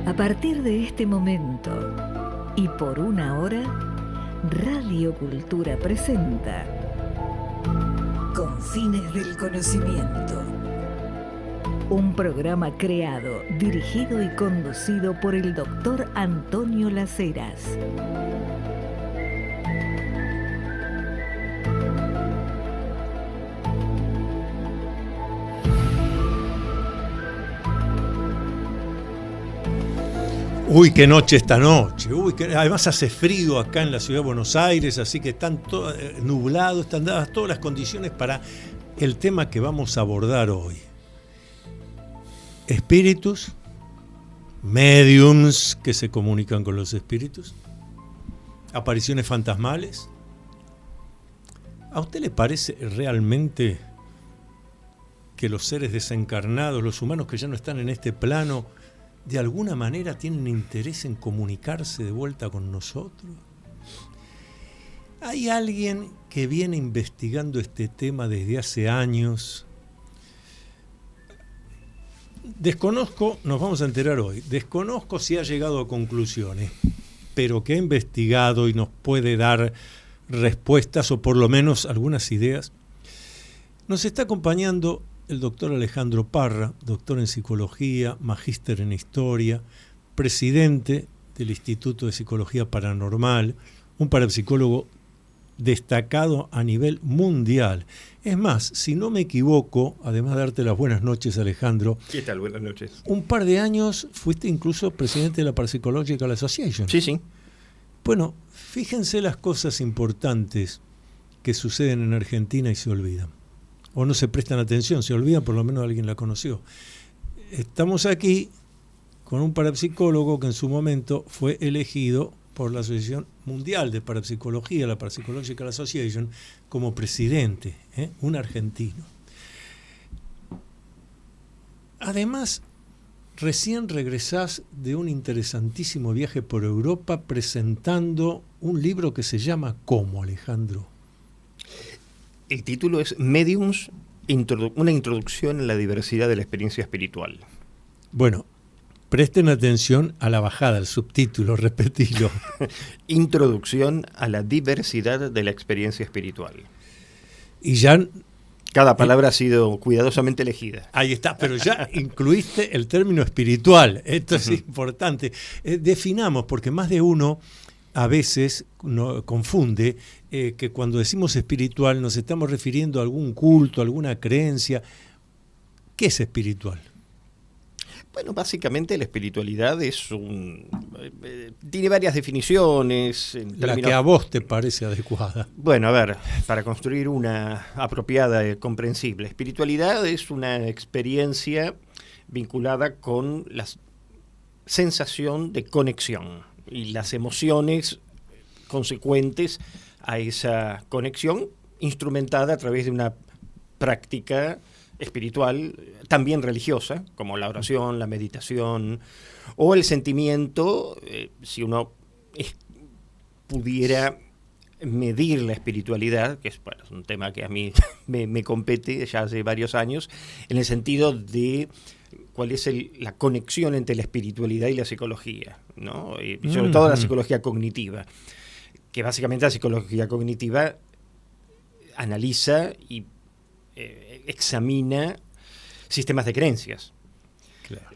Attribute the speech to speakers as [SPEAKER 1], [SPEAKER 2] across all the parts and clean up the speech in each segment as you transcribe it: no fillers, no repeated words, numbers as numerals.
[SPEAKER 1] A partir de este momento y por una hora, Radio Cultura presenta Confines del Conocimiento. Un programa creado, dirigido y conducido por el doctor Antonio Las Heras.
[SPEAKER 2] Uy, qué noche esta noche. Además hace frío acá en la ciudad de Buenos Aires, así que están nublados, están dadas todas las condiciones para el tema que vamos a abordar hoy. Espíritus, mediums que se comunican con los espíritus, apariciones fantasmales. ¿A usted le parece realmente que los seres desencarnados, los humanos que ya no están en este plano, de alguna manera tienen interés en comunicarse de vuelta con nosotros? Hay alguien que viene investigando este tema desde hace años. Desconozco, nos vamos a enterar hoy, desconozco si ha llegado a conclusiones, pero que ha investigado y nos puede dar respuestas o por lo menos algunas ideas. Nos está acompañando el doctor Alejandro Parra, doctor en psicología, magíster en historia, presidente del Instituto de Psicología Paranormal, un parapsicólogo destacado a nivel mundial. Es más, si no me equivoco, además de darte las buenas noches, Alejandro.
[SPEAKER 3] ¿Qué tal? Buenas noches.
[SPEAKER 2] Un par de años fuiste incluso presidente de la Parapsychological Association.
[SPEAKER 3] Sí, sí.
[SPEAKER 2] Bueno, fíjense las cosas importantes que suceden en Argentina y se olvidan. O no se prestan atención, se olvidan, por lo menos alguien la conoció. Estamos aquí con un parapsicólogo que en su momento fue elegido por la Asociación Mundial de Parapsicología, la Parapsychological Association, como presidente, un argentino. Además, recién regresás de un interesantísimo viaje por Europa presentando un libro que se llama ¿cómo, Alejandro?
[SPEAKER 3] El título es Mediums, una introducción a la diversidad de la experiencia espiritual.
[SPEAKER 2] Bueno, presten atención a la bajada, al subtítulo, repetilo.
[SPEAKER 3] Introducción a la diversidad de la experiencia espiritual.
[SPEAKER 2] Y ya...
[SPEAKER 3] Cada palabra ha sido cuidadosamente elegida.
[SPEAKER 2] Ahí está, pero ya incluiste el término espiritual. Esto es importante. Definamos, porque más de uno a veces confunde que cuando decimos espiritual nos estamos refiriendo a algún culto, a alguna creencia. ¿Qué es espiritual?
[SPEAKER 3] Bueno, básicamente la espiritualidad es tiene varias definiciones.
[SPEAKER 2] La que a vos te parece adecuada.
[SPEAKER 3] Bueno, a ver, para construir una apropiada y comprensible. Espiritualidad es una experiencia vinculada con la sensación de conexión y las emociones consecuentes a esa conexión, instrumentada a través de una práctica espiritual, también religiosa, como la oración, la meditación, o el sentimiento, si uno pudiera medir la espiritualidad, que es un tema que a mí me compete ya hace varios años, en el sentido de cuál es la conexión entre la espiritualidad y la psicología, ¿no? Y sobre todo la psicología cognitiva, que básicamente la psicología cognitiva analiza y examina sistemas de creencias.
[SPEAKER 2] Claro.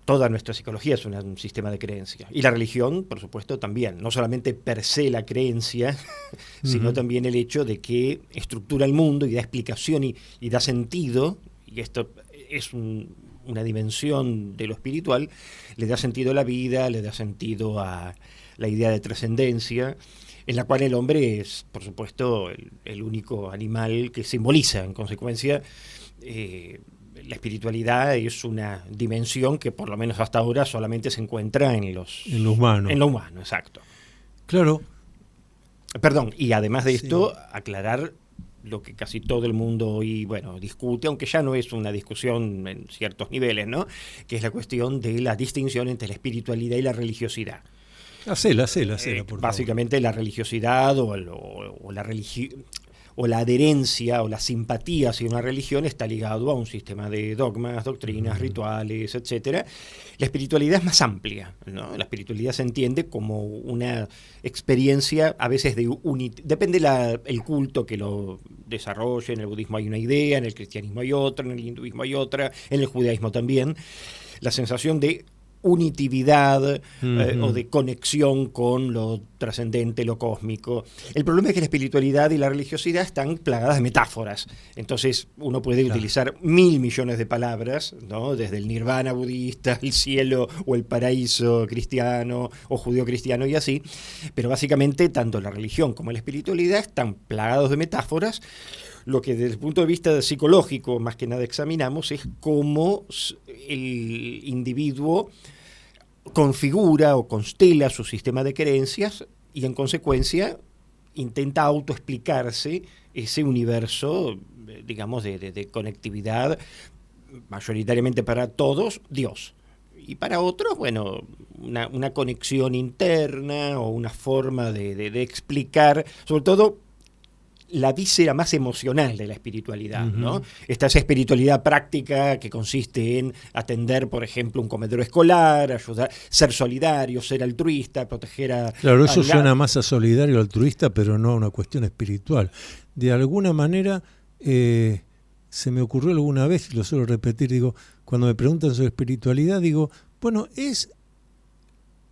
[SPEAKER 3] Toda nuestra psicología es un sistema de creencias. Y la religión, por supuesto, también. No solamente per se la creencia, sino también el hecho de que estructura el mundo y da explicación y da sentido, y esto es una dimensión de lo espiritual, le da sentido a la vida, le da sentido a la idea de trascendencia, en la cual el hombre es, por supuesto, el único animal que simboliza. En consecuencia, la espiritualidad es una dimensión que, por lo menos hasta ahora, solamente se encuentra en lo humano. En lo humano, exacto.
[SPEAKER 2] Claro.
[SPEAKER 3] Perdón, y además de esto, aclarar lo que casi todo el mundo hoy, discute, aunque ya no es una discusión en ciertos niveles, ¿no? Que es la cuestión de la distinción entre la espiritualidad y la religiosidad.
[SPEAKER 2] Hacela, por
[SPEAKER 3] básicamente
[SPEAKER 2] favor.
[SPEAKER 3] La religiosidad o o la adherencia o la simpatía hacia una religión está ligado a un sistema de dogmas, doctrinas, rituales, etcétera. La espiritualidad es más amplia, ¿no? La espiritualidad se entiende como una experiencia a veces de depende el culto que lo desarrolle. En el budismo hay una idea, en el cristianismo hay otra, en el hinduismo hay otra, en el judaísmo también. La sensación de unitividad o de conexión con lo trascendente, lo cósmico. El problema es que la espiritualidad y la religiosidad están plagadas de metáforas. Entonces uno puede utilizar 1.000 millones de palabras, ¿no? Desde el nirvana budista, el cielo o el paraíso cristiano o judío-cristiano y así. Pero básicamente tanto la religión como la espiritualidad están plagados de metáforas. Lo que desde el punto de vista psicológico más que nada examinamos es cómo el individuo configura o constela su sistema de creencias y en consecuencia intenta autoexplicarse ese universo, digamos, de conectividad, mayoritariamente para todos, Dios. Y para otros, bueno, una conexión interna o una forma de explicar, sobre todo la víscera más emocional de la espiritualidad, ¿no? Esta esa espiritualidad práctica que consiste en atender, por ejemplo, un comedor escolar, ayudar, ser solidario, ser altruista, proteger a...
[SPEAKER 2] Claro, eso suena más a solidario, altruista, pero no a una cuestión espiritual. De alguna manera, se me ocurrió alguna vez, y lo suelo repetir, digo, cuando me preguntan sobre espiritualidad, digo, bueno, es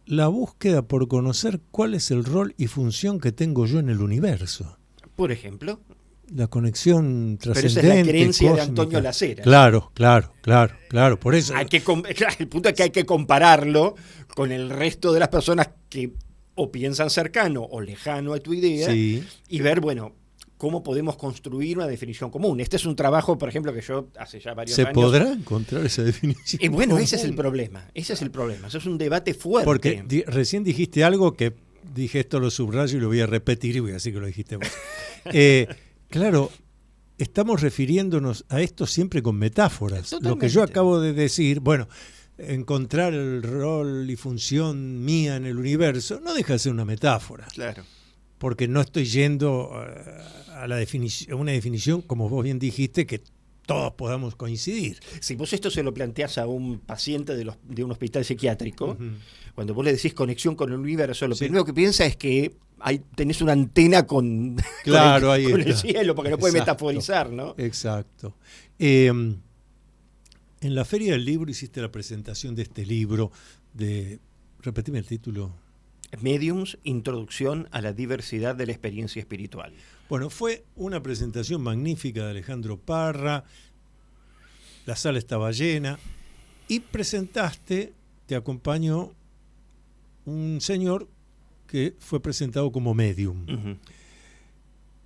[SPEAKER 2] la búsqueda por conocer cuál es el rol y función que tengo yo en el universo.
[SPEAKER 3] Por ejemplo,
[SPEAKER 2] la conexión trascendente.
[SPEAKER 3] Pero esa es la creencia
[SPEAKER 2] cósmica.
[SPEAKER 3] de Antonio Lacera.
[SPEAKER 2] Claro. Por eso.
[SPEAKER 3] El punto es que hay que compararlo con el resto de las personas que o piensan cercano o lejano a tu idea,
[SPEAKER 2] sí,
[SPEAKER 3] y ver, bueno, cómo podemos construir una definición común. Este es un trabajo, por ejemplo, que yo hace ya varios años...
[SPEAKER 2] ¿Se podrá encontrar esa definición?
[SPEAKER 3] Y bueno, ese es el problema. Ese es un debate fuerte.
[SPEAKER 2] Porque recién dijiste algo que dije, esto lo subrayo y lo voy a repetir y voy a decir que lo dijiste vos. Claro, estamos refiriéndonos a esto siempre con metáforas.
[SPEAKER 3] Totalmente.
[SPEAKER 2] Lo que yo acabo de decir, bueno, encontrar el rol y función mía en el universo no deja de ser una metáfora.
[SPEAKER 3] Claro.
[SPEAKER 2] Porque no estoy yendo a una definición, como vos bien dijiste, que todos podamos coincidir.
[SPEAKER 3] Si vos esto se lo planteás a un paciente de un hospital psiquiátrico, cuando vos le decís conexión con el universo, lo primero que piensa es que tenés una antena con el cielo, porque no puede metaforizar, ¿no?
[SPEAKER 2] Exacto. En la Feria del Libro hiciste la presentación de este libro repetime el título.
[SPEAKER 3] Mediums, Introducción a la diversidad de la experiencia espiritual.
[SPEAKER 2] Bueno, fue una presentación magnífica de Alejandro Parra, la sala estaba llena, y te acompañó un señor que fue presentado como medium.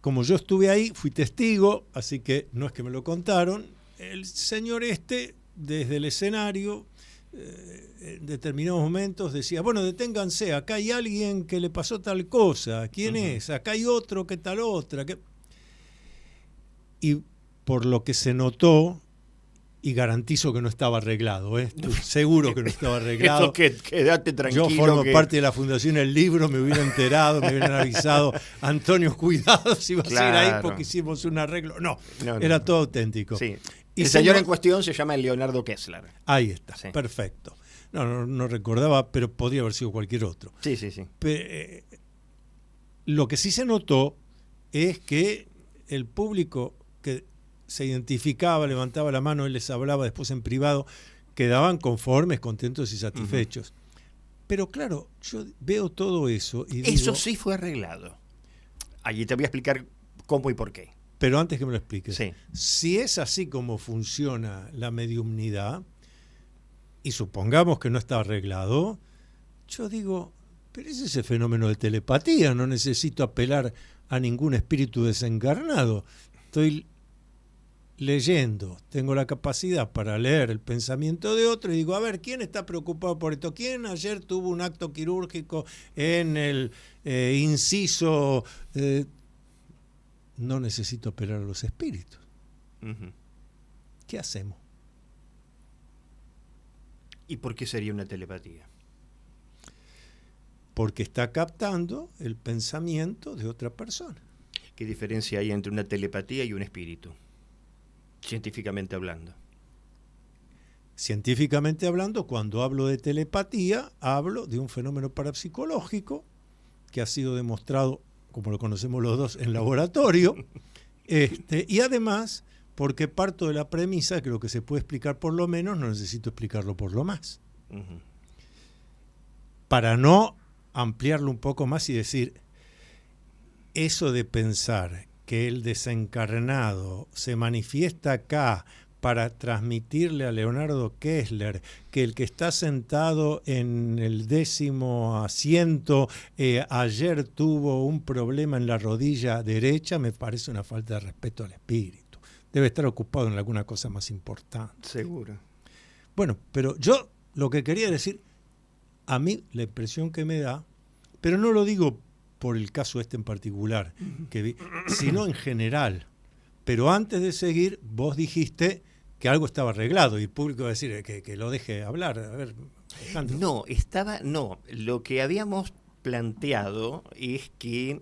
[SPEAKER 2] Como yo estuve ahí, fui testigo, así que no es que me lo contaron, el señor desde el escenario, en determinados momentos decía, bueno, deténganse, acá hay alguien que le pasó tal cosa, ¿quién es? Acá hay otro que tal otra. Y por lo que se notó, y garantizo que no estaba arreglado, estoy seguro que no estaba arreglado.
[SPEAKER 3] Eso quédate tranquilo.
[SPEAKER 2] Yo formo parte de la Fundación El Libro, me hubiera enterado, me hubieran avisado, Antonio, cuidado si vas a ir ahí porque hicimos un arreglo. No, era todo auténtico.
[SPEAKER 3] Sí. Y el señor en cuestión se llama Leonardo Kessler.
[SPEAKER 2] Ahí está, sí. Perfecto. No recordaba, pero podría haber sido cualquier otro.
[SPEAKER 3] Sí.
[SPEAKER 2] Lo que sí se notó es que el público que se identificaba, levantaba la mano, él les hablaba después en privado, quedaban conformes, contentos y satisfechos. Pero claro, yo veo todo eso y digo...
[SPEAKER 3] Eso sí fue arreglado. Allí te voy a explicar cómo y por qué.
[SPEAKER 2] Pero antes que me lo expliques,
[SPEAKER 3] sí.
[SPEAKER 2] Si es así como funciona la mediumnidad, y supongamos que no está arreglado, yo digo, pero ese es el fenómeno de telepatía, no necesito apelar a ningún espíritu desencarnado. Estoy leyendo, tengo la capacidad para leer el pensamiento de otro y digo, a ver, ¿quién está preocupado por esto? ¿Quién ayer tuvo un acto quirúrgico en el inciso? No necesito apelar a los espíritus. ¿Qué hacemos?
[SPEAKER 3] ¿Y por qué sería una telepatía?
[SPEAKER 2] Porque está captando el pensamiento de otra persona.
[SPEAKER 3] ¿Qué diferencia hay entre una telepatía y un espíritu? Científicamente hablando.
[SPEAKER 2] Científicamente hablando, cuando hablo de telepatía, hablo de un fenómeno parapsicológico que ha sido demostrado, como lo conocemos los dos, en laboratorio, y además, porque parto de la premisa que lo que se puede explicar por lo menos, no necesito explicarlo por lo más.
[SPEAKER 3] Uh-huh.
[SPEAKER 2] Para no ampliarlo un poco más y decir, eso de pensar que el desencarnado se manifiesta acá para transmitirle a Leonardo Kessler que el que está sentado en el 10º asiento ayer tuvo un problema en la rodilla derecha, me parece una falta de respeto al espíritu. Debe estar ocupado en alguna cosa más importante.
[SPEAKER 3] Seguro.
[SPEAKER 2] Bueno, pero yo lo que quería decir, a mí la impresión que me da, pero no lo digo por el caso este en particular, que vi, sino en general. Pero antes de seguir, vos dijiste que algo estaba arreglado y el público va a decir que lo deje hablar. A ver, Alejandro.
[SPEAKER 3] No, lo que habíamos planteado es que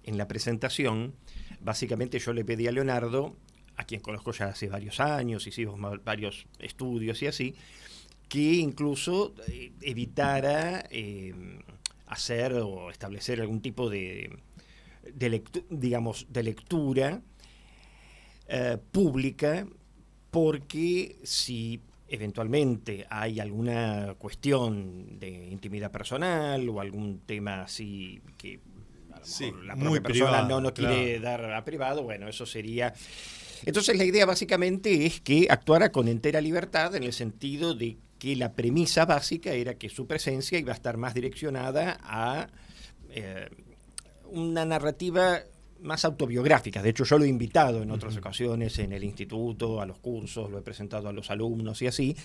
[SPEAKER 3] en la presentación, básicamente yo le pedí a Leonardo, a quien conozco ya hace varios años, hicimos varios estudios y así, que incluso evitara hacer o establecer algún tipo de lectura pública, porque si eventualmente hay alguna cuestión de intimidad personal o algún tema así que a lo mejor la propia persona privado, no quiere dar a privado, bueno, eso sería... Entonces la idea básicamente es que actuara con entera libertad, en el sentido de que la premisa básica era que su presencia iba a estar más direccionada a una narrativa más autobiográfica. De hecho, yo lo he invitado en otras ocasiones en el instituto, a los cursos, lo he presentado a los alumnos y así,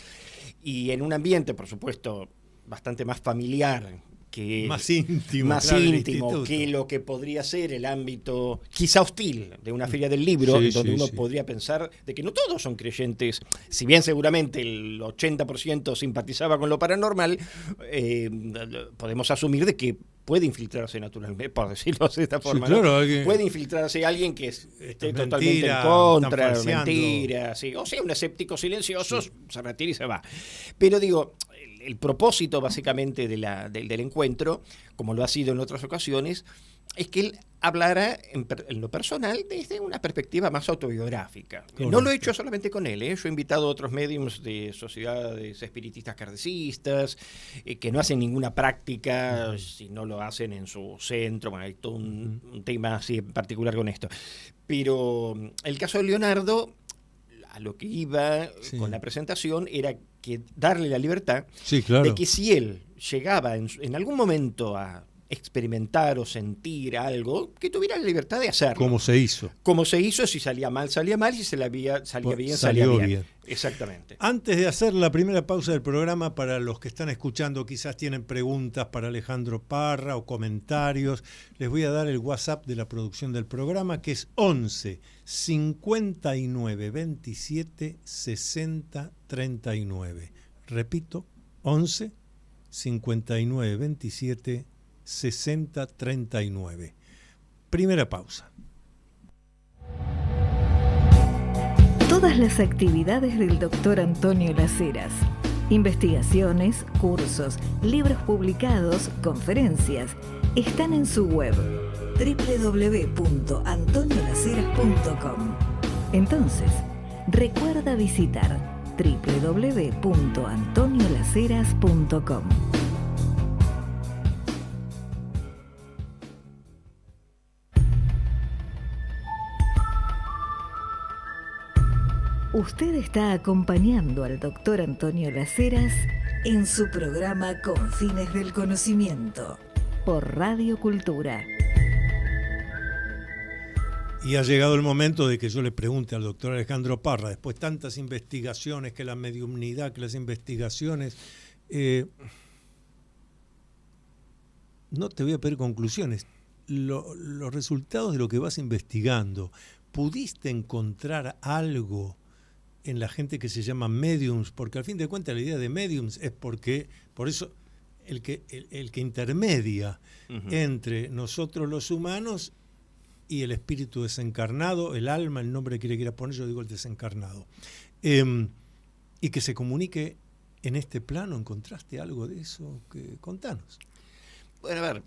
[SPEAKER 3] y en un ambiente, por supuesto, bastante más familiar, que
[SPEAKER 2] más íntimo,
[SPEAKER 3] que lo que podría ser el ámbito quizá hostil de una feria del libro, donde uno podría pensar de que no todos son creyentes, si bien seguramente el 80% simpatizaba con lo paranormal, podemos asumir de que puede infiltrarse naturalmente, por decirlo de esta forma,
[SPEAKER 2] claro,
[SPEAKER 3] ¿no? Puede infiltrarse alguien que esté totalmente en contra, mentira, sí. O sea, un escéptico silencioso se retira y se va. Pero digo, el propósito básicamente del encuentro, como lo ha sido en otras ocasiones, es que él hablara en lo personal desde una perspectiva más autobiográfica. Correcto. No lo he hecho solamente con él, yo he invitado a otros médiums de sociedades espiritistas kardecistas, que no hacen ninguna práctica, si no lo hacen en su centro. Bueno, hay todo un tema así en particular con esto. Pero el caso de Leonardo, a lo que iba con la presentación, era que darle la libertad de que si él llegaba en algún momento a experimentar o sentir algo, que tuviera la libertad de hacerlo.
[SPEAKER 2] Como se hizo,
[SPEAKER 3] si salía mal, y si salía bien, salía bien. Exactamente.
[SPEAKER 2] Antes de hacer la primera pausa del programa, para los que están escuchando, quizás tienen preguntas para Alejandro Parra o comentarios, les voy a dar el WhatsApp de la producción del programa, que es 11 59 27 60 39. Repito, 11 59 27 6039. Primera pausa.
[SPEAKER 1] Todas las actividades del Dr. Antonio Las Heras, investigaciones, cursos, libros publicados, conferencias, están en su web www.antoniolaceras.com. Entonces, recuerda visitar www.antoniolaceras.com. Usted está acompañando al Dr. Antonio Las Heras en su programa Con Fines del Conocimiento por Radio Cultura.
[SPEAKER 2] Y ha llegado el momento de que yo le pregunte al doctor Alejandro Parra, después tantas investigaciones, que la mediumnidad, que las investigaciones, no te voy a pedir conclusiones, los resultados de lo que vas investigando, ¿pudiste encontrar algo en la gente que se llama mediums? Porque al fin de cuentas la idea de mediums es por eso el que intermedia entre nosotros los humanos y el espíritu desencarnado, el alma, el nombre que le quiera poner, yo digo el desencarnado. Y que se comunique en este plano. ¿Encontraste algo de eso? Contanos.
[SPEAKER 3] Bueno, a ver,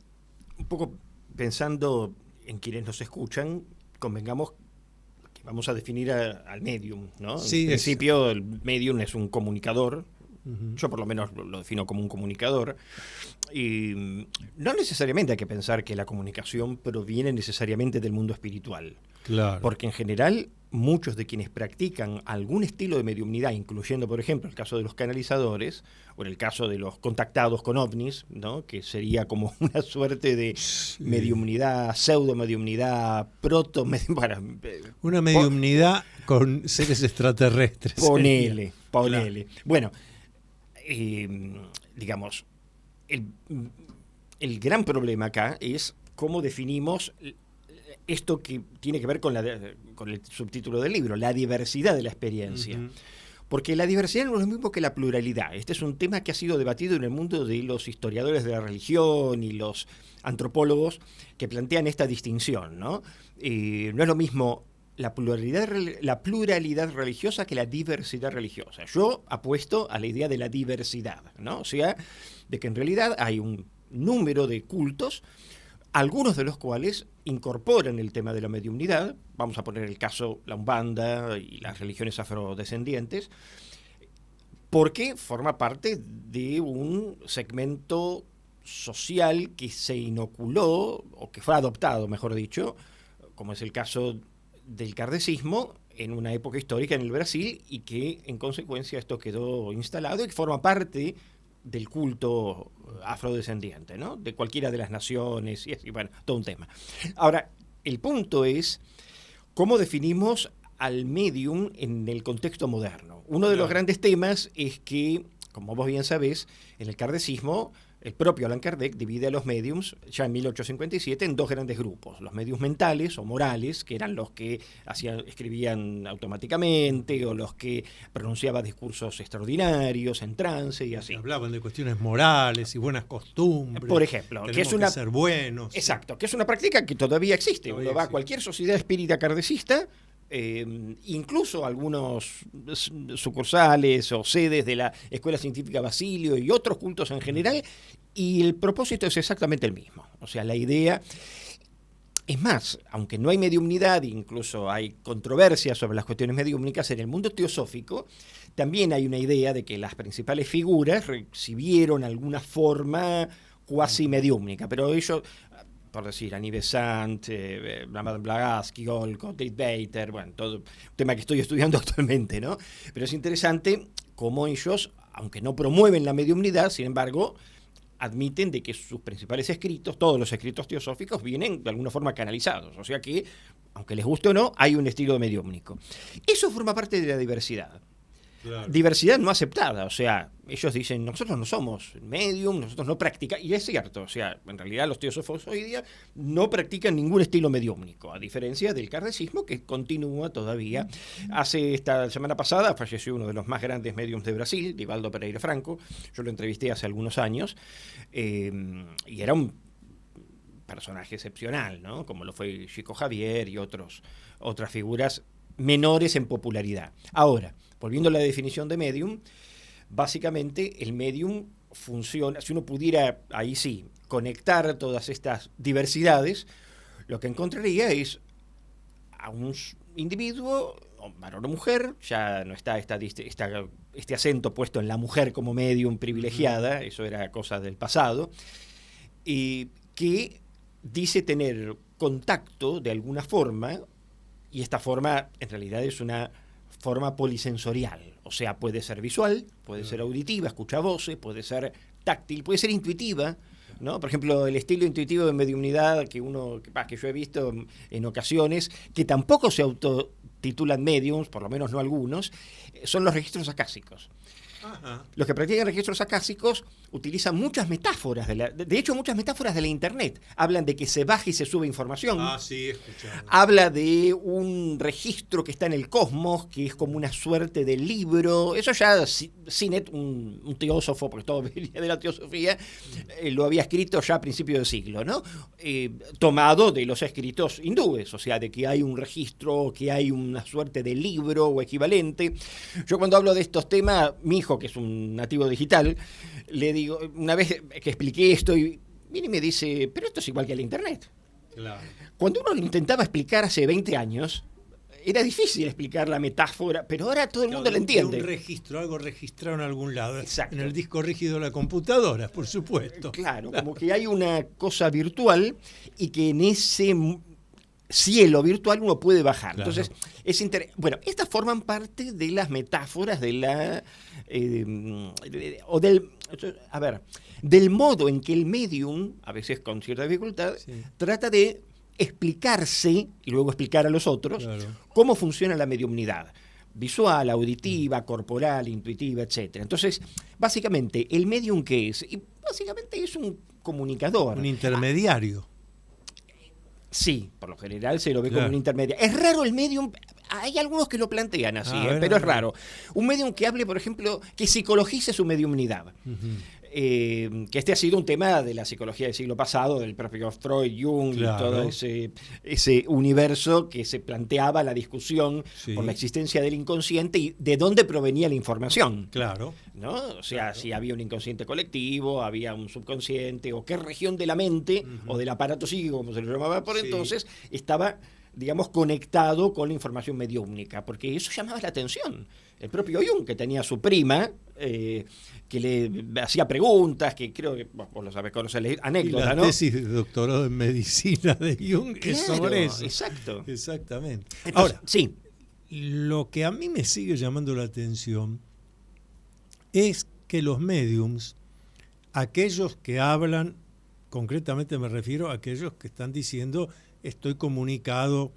[SPEAKER 3] un poco pensando en quienes nos escuchan, convengamos que vamos a definir al medium, ¿no?
[SPEAKER 2] Sí,
[SPEAKER 3] en principio, el medium es un comunicador. Yo por lo menos lo defino como un comunicador. Y no necesariamente hay que pensar que la comunicación proviene necesariamente del mundo espiritual.
[SPEAKER 2] Claro.
[SPEAKER 3] Porque en general muchos de quienes practican algún estilo de mediumnidad, incluyendo por ejemplo el caso de los canalizadores o en el caso de los contactados con ovnis, ¿no? Que sería como una suerte de mediumnidad, pseudo-mediumnidad,
[SPEAKER 2] una mediumnidad con seres extraterrestres.
[SPEAKER 3] Ponele.
[SPEAKER 2] Claro.
[SPEAKER 3] Bueno, digamos, el gran problema acá es cómo definimos esto que tiene que ver con el subtítulo del libro, la diversidad de la experiencia. Uh-huh. Porque la diversidad no es lo mismo que la pluralidad. Este es un tema que ha sido debatido en el mundo de los historiadores de la religión y los antropólogos que plantean esta distinción, ¿no? No es lo mismo la pluralidad religiosa que la diversidad religiosa. Yo apuesto a la idea de la diversidad, ¿no? O sea, de que en realidad hay un número de cultos, algunos de los cuales incorporan el tema de la mediumnidad. Vamos a poner el caso la Umbanda y las religiones afrodescendientes, porque forma parte de un segmento social que se inoculó, o que fue adoptado, mejor dicho, como es el caso del kardecismo, en una época histórica en el Brasil, y que en consecuencia esto quedó instalado y que forma parte del culto afrodescendiente, ¿no? De cualquiera de las naciones, y así, bueno, todo un tema. Ahora, el punto es cómo definimos al medium en el contexto moderno. Uno de los grandes temas es que, como vos bien sabés, en el kardecismo, el propio Allan Kardec divide a los mediums, ya en 1857, en dos grandes grupos. Los mediums mentales o morales, que eran los que escribían automáticamente, o los que pronunciaban discursos extraordinarios, en trance y así.
[SPEAKER 2] Hablaban de cuestiones morales y buenas costumbres.
[SPEAKER 3] Por ejemplo,
[SPEAKER 2] que es que ser buenos.
[SPEAKER 3] Exacto, que es una práctica que todavía existe. Uno va a cualquier sociedad espírita kardecista, incluso algunos sucursales o sedes de la Escuela Científica Basilio y otros cultos en general, y el propósito es exactamente el mismo. O sea, la idea es más, aunque no hay mediumnidad, incluso hay controversias sobre las cuestiones mediúmnicas, en el mundo teosófico también hay una idea de que las principales figuras recibieron alguna forma cuasi mediúmnica, pero ellos, por decir, Annie Besant, Madame Blavatsky, Olcott, David Bader, bueno, todo un tema que estoy estudiando actualmente, ¿no? Pero es interesante cómo ellos, aunque no promueven la mediumnidad, sin embargo, admiten de que sus principales escritos, todos los escritos teosóficos, vienen de alguna forma canalizados. O sea que, aunque les guste o no, hay un estilo mediúmnico. Eso forma parte de la diversidad. Claro. Diversidad no aceptada, o sea, ellos dicen, nosotros no somos medium, nosotros no practicamos, y es cierto, o sea, en realidad los teósofos hoy día no practican ningún estilo mediúmnico, a diferencia del kardecismo, que continúa todavía. Esta semana pasada falleció uno de los más grandes mediums de Brasil, Divaldo Pereira Franco. Yo lo entrevisté hace algunos años, y era un personaje excepcional, ¿no? Como lo fue Chico Javier y otras figuras menores en popularidad. Ahora, volviendo a la definición de medium, básicamente el medium funciona, si uno pudiera, ahí sí, conectar todas estas diversidades, lo que encontraría es a un individuo, varón o mujer, ya no está este acento puesto en la mujer como medium privilegiada, eso era cosa del pasado, y que dice tener contacto de alguna forma. Y esta forma, en realidad, es una forma polisensorial. O sea, puede ser visual, puede ser auditiva, escucha voces, puede ser táctil, puede ser intuitiva, ¿no? Por ejemplo, el estilo intuitivo de mediumnidad que yo he visto en ocasiones, que tampoco se autotitulan mediums, por lo menos no algunos, son los registros acásicos.
[SPEAKER 2] Ajá.
[SPEAKER 3] Los que practican registros acásicos utilizan muchas metáforas, de hecho muchas metáforas de la internet. Hablan de que se baja y se sube información.
[SPEAKER 2] Sí, escuchado.
[SPEAKER 3] Habla de un registro que está en el cosmos, que es como una suerte de libro. Eso ya Sinet, un teósofo, porque todo venía de la teosofía, lo había escrito ya a principios del siglo, ¿no? Tomado de los escritos hindúes, o sea, de que hay un registro, que hay una suerte de libro o equivalente. Yo cuando hablo de estos temas, mi hijo, que es un nativo digital, le digo, una vez que expliqué esto, y viene y me dice, pero esto es igual que el internet.
[SPEAKER 2] Claro.
[SPEAKER 3] Cuando uno lo intentaba explicar hace 20 años, era difícil explicar la metáfora, pero ahora todo el mundo lo entiende.
[SPEAKER 2] Un registro, algo registrado en algún lado.
[SPEAKER 3] Exacto.
[SPEAKER 2] En el disco rígido de la computadora, por supuesto.
[SPEAKER 3] Claro, como que hay una cosa virtual y que en ese cielo virtual uno puede bajar.
[SPEAKER 2] Claro.
[SPEAKER 3] Entonces, bueno, estas forman parte de las metáforas de la del modo en que el medium, a veces con cierta dificultad, trata de explicarse y luego explicar a los otros cómo funciona la mediumnidad visual, auditiva, corporal, intuitiva, etcétera. Entonces, básicamente, ¿el medium qué es? Y básicamente es un comunicador.
[SPEAKER 2] Un intermediario.
[SPEAKER 3] Sí, por lo general se lo ve como un intermediario. Es raro el medium, hay algunos que lo plantean así, pero es raro. Un medium que hable, por ejemplo, que psicologice su mediumnidad. Que este ha sido un tema de la psicología del siglo pasado, del propio Freud, Jung, y todo ese universo que se planteaba la discusión por la existencia del inconsciente y de dónde provenía la información.
[SPEAKER 2] Claro.
[SPEAKER 3] ¿No? O sea, si había un inconsciente colectivo, había un subconsciente, o qué región de la mente, o del aparato psíquico, como se lo llamaba por entonces, estaba, digamos, conectado con la información mediúmnica, porque eso llamaba la atención. El propio Jung, que tenía su prima, que le hacía preguntas, que creo que vos lo sabés, conocer la anécdota, ¿no?
[SPEAKER 2] La tesis de doctorado en medicina de Jung es sobre eso.
[SPEAKER 3] Exacto.
[SPEAKER 2] Exactamente.
[SPEAKER 3] Entonces,
[SPEAKER 2] ahora, lo que a mí me sigue llamando la atención es que los mediums, aquellos que hablan, concretamente me refiero a aquellos que están diciendo estoy comunicado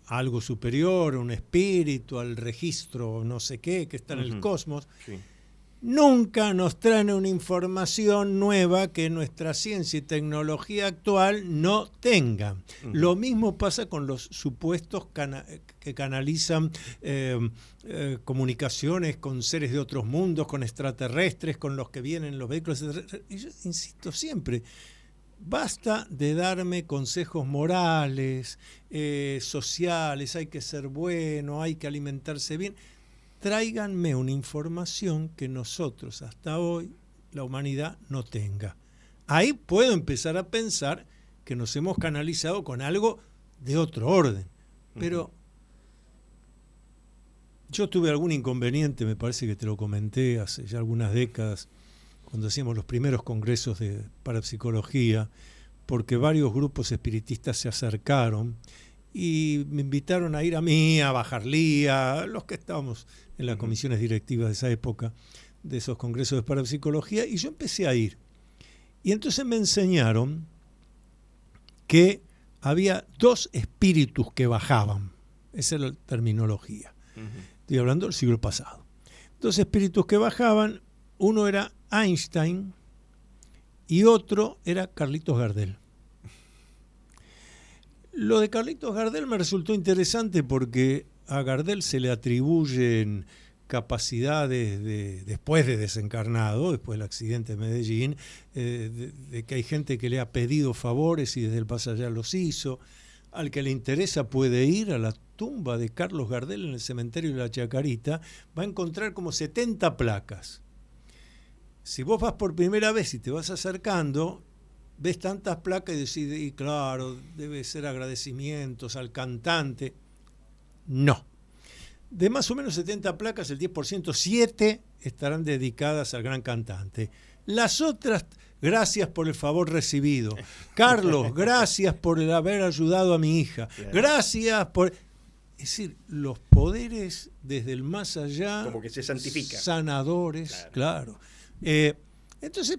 [SPEAKER 2] a algo superior, a un espíritu, al registro no sé qué, que está en el cosmos, nunca nos traen una información nueva que nuestra ciencia y tecnología actual no tengan. Lo mismo pasa con los supuestos que canalizan comunicaciones con seres de otros mundos, con extraterrestres, con los que vienen los vehículos extraterrestres. Y yo insisto siempre, basta de darme consejos morales, sociales, hay que ser bueno, hay que alimentarse bien. Tráiganme una información que nosotros hasta hoy, la humanidad, no tenga. Ahí puedo empezar a pensar que nos hemos canalizado con algo de otro orden. Pero yo tuve algún inconveniente, me parece que te lo comenté hace ya algunas décadas, cuando hacíamos los primeros congresos de parapsicología, porque varios grupos espiritistas se acercaron y me invitaron a ir a mí, a Bajar Lía, los que estábamos en las comisiones directivas de esa época, de esos congresos de parapsicología, y yo empecé a ir. Y entonces me enseñaron que había dos espíritus que bajaban. Esa era la terminología. Estoy hablando del siglo pasado. Dos espíritus que bajaban, uno era Einstein y otro era Carlitos Gardel. Lo de Carlitos Gardel me resultó interesante porque a Gardel se le atribuyen capacidades después de desencarnado, después del accidente de Medellín, de que hay gente que le ha pedido favores y desde el más allá los hizo. Al que le interesa puede ir a la tumba de Carlos Gardel en el cementerio de la Chacarita, va a encontrar como 70 placas. Si vos vas por primera vez y te vas acercando, ves tantas placas y decís, y claro, debe ser agradecimientos al cantante. No. De más o menos 70 placas, el 10%, 7 estarán dedicadas al gran cantante. Las otras, gracias por el favor recibido. Carlos, gracias por el haber ayudado a mi hija. Gracias por... Es decir, los poderes desde el más allá...
[SPEAKER 3] Como que se santifica.
[SPEAKER 2] Sanadores, claro. Entonces,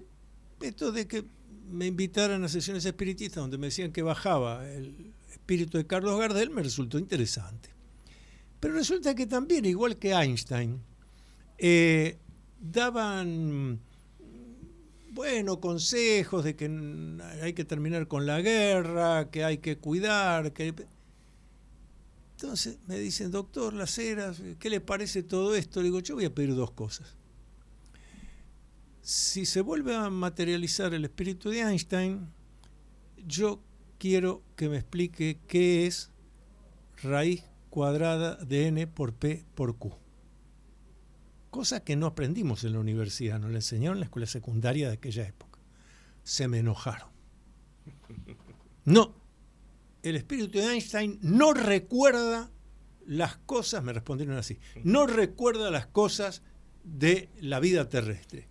[SPEAKER 2] esto de que me invitaran a sesiones espiritistas donde me decían que bajaba el espíritu de Carlos Gardel me resultó interesante. Pero resulta que también, igual que Einstein, daban, bueno, consejos de que hay que terminar con la guerra, que hay que cuidar, Entonces me dicen, doctor Las Heras, ¿qué le parece todo esto? Le digo, yo voy a pedir dos cosas. Si se vuelve a materializar el espíritu de Einstein, yo quiero que me explique qué es raíz cuadrada de n por p por q. Cosa que no aprendimos en la universidad, nos la enseñaron en la escuela secundaria de aquella época. Se me enojaron. No, el espíritu de Einstein no recuerda las cosas, me respondieron así, no recuerda las cosas de la vida terrestre.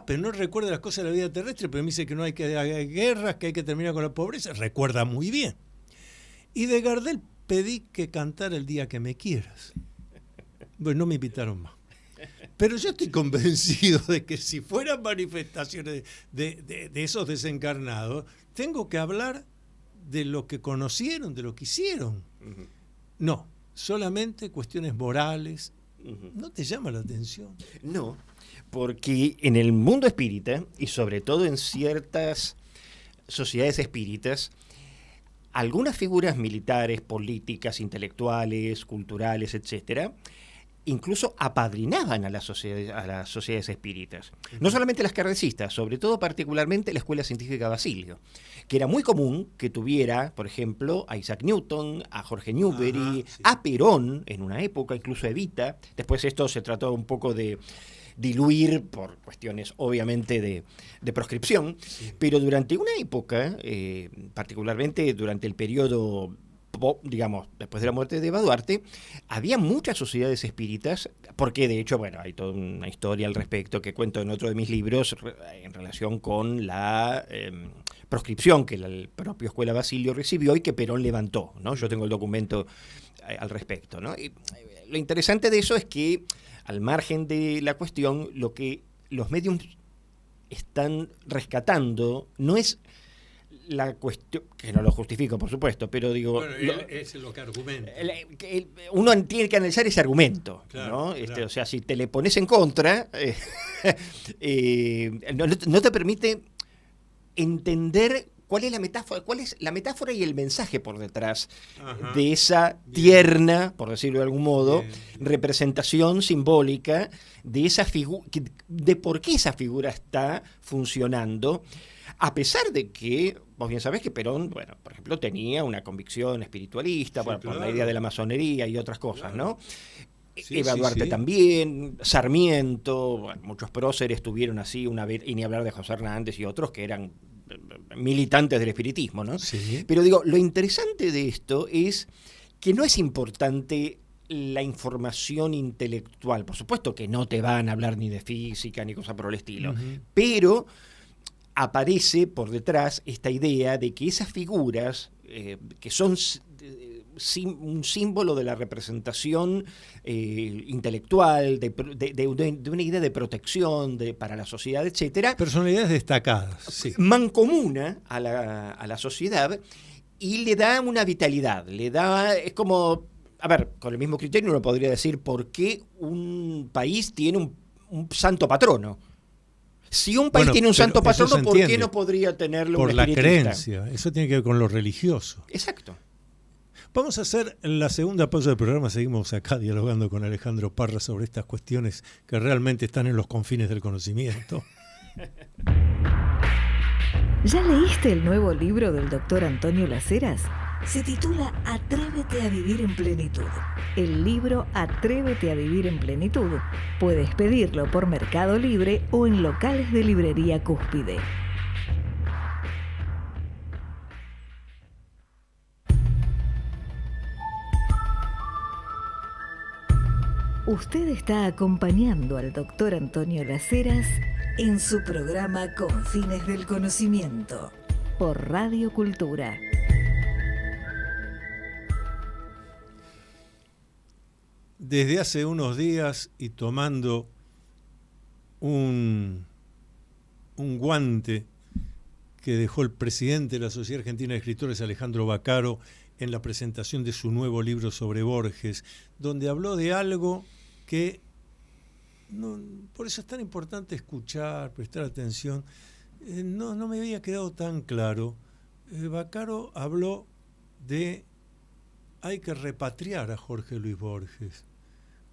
[SPEAKER 2] Pero no recuerda las cosas de la vida terrestre, pero me dice que no hay que haber guerras, que hay que terminar con la pobreza. Recuerda muy bien. Y de Gardel pedí que cantara El día que me quieras. Bueno, no me invitaron más. Pero yo estoy convencido de que si fueran manifestaciones de esos desencarnados, tengo que hablar de lo que conocieron, de lo que hicieron. No, solamente cuestiones morales. ¿No te llama la atención?
[SPEAKER 3] No, porque en el mundo espírita, y sobre todo en ciertas sociedades espíritas, algunas figuras militares, políticas, intelectuales, culturales, etcétera, incluso apadrinaban a las sociedades espíritas. No solamente las kardecistas, sobre todo particularmente la Escuela Científica Basilio, que era muy común que tuviera, por ejemplo, a Isaac Newton, a Jorge Newbery, sí, a Perón en una época, incluso a Evita. Después esto se trató un poco de diluir por cuestiones obviamente de proscripción, sí, pero durante una época, particularmente durante el periodo, digamos, después de la muerte de Eva Duarte, había muchas sociedades espíritas, porque de hecho, bueno, hay toda una historia al respecto que cuento en otro de mis libros en relación con la proscripción que la propia Escuela Basilio recibió y que Perón levantó, ¿no? Yo tengo el documento al respecto, ¿no? Y lo interesante de eso es que, al margen de la cuestión, lo que los mediums están rescatando no es la cuestión, que no lo justifico, por supuesto, pero digo...
[SPEAKER 2] Bueno, es lo que argumenta.
[SPEAKER 3] Uno tiene que analizar ese argumento,
[SPEAKER 2] claro,
[SPEAKER 3] ¿no?
[SPEAKER 2] Claro.
[SPEAKER 3] O sea, si te le pones en contra, no te permite entender cuál es la metáfora y el mensaje por detrás, ajá, de esa tierna, por decirlo de algún modo, bien, representación simbólica de esa figura, de por qué esa figura está funcionando, a pesar de que, vos bien sabés que Perón, bueno, por ejemplo, tenía una convicción espiritualista, sí, bueno, claro, por la idea de la masonería y otras cosas, claro, ¿no? Sí, Eva Duarte también, Sarmiento, bueno, muchos próceres tuvieron así una vez, y ni hablar de José Hernández y otros que eran militantes del espiritismo, ¿no?
[SPEAKER 2] Sí.
[SPEAKER 3] Pero digo, lo interesante de esto es que no es importante la información intelectual. Por supuesto que no te van a hablar ni de física ni cosa por el estilo, pero aparece por detrás esta idea de que esas figuras que son un símbolo de la representación intelectual, de una idea de protección para la sociedad, etcétera.
[SPEAKER 2] Personalidades destacadas, sí.
[SPEAKER 3] Mancomuna a la sociedad y le da una vitalidad, es como, a ver, con el mismo criterio uno podría decir por qué un país tiene un santo patrono. Si un país tiene un santo patrono, ¿por qué no podría tenerlo un espiritista?
[SPEAKER 2] Por la creencia, eso tiene que ver con lo religioso.
[SPEAKER 3] Exacto.
[SPEAKER 2] Vamos a hacer la segunda pausa del programa. Seguimos acá dialogando con Alejandro Parra sobre estas cuestiones que realmente están en los confines del conocimiento.
[SPEAKER 1] ¿Ya leíste el nuevo libro del doctor Antonio Las Heras? Se titula Atrévete a vivir en plenitud. El libro Atrévete a vivir en plenitud puedes pedirlo por Mercado Libre o en locales de librería Cúspide. Usted está acompañando al doctor Antonio Las Heras en su programa Confines del Conocimiento por Radio Cultura.
[SPEAKER 2] Desde hace unos días y tomando un guante que dejó el presidente de la Sociedad Argentina de Escritores, Alejandro Baccaro, en la presentación de su nuevo libro sobre Borges, donde habló de algo que por eso es tan importante escuchar, prestar atención. No me había quedado tan claro. Vaccaro habló de hay que repatriar a Jorge Luis Borges.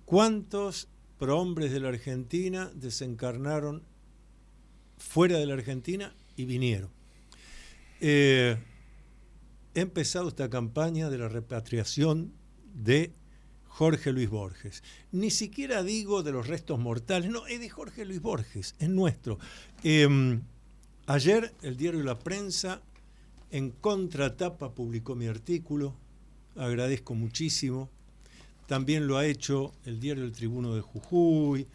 [SPEAKER 2] ¿Cuántos prohombres de la Argentina desencarnaron fuera de la Argentina y vinieron? He empezado esta campaña de la repatriación de Jorge Luis Borges. Ni siquiera digo de los restos mortales, no, es de Jorge Luis Borges, es nuestro. Ayer el diario La Prensa en contratapa publicó mi artículo, agradezco muchísimo. También lo ha hecho el diario El Tribuno de Jujuy,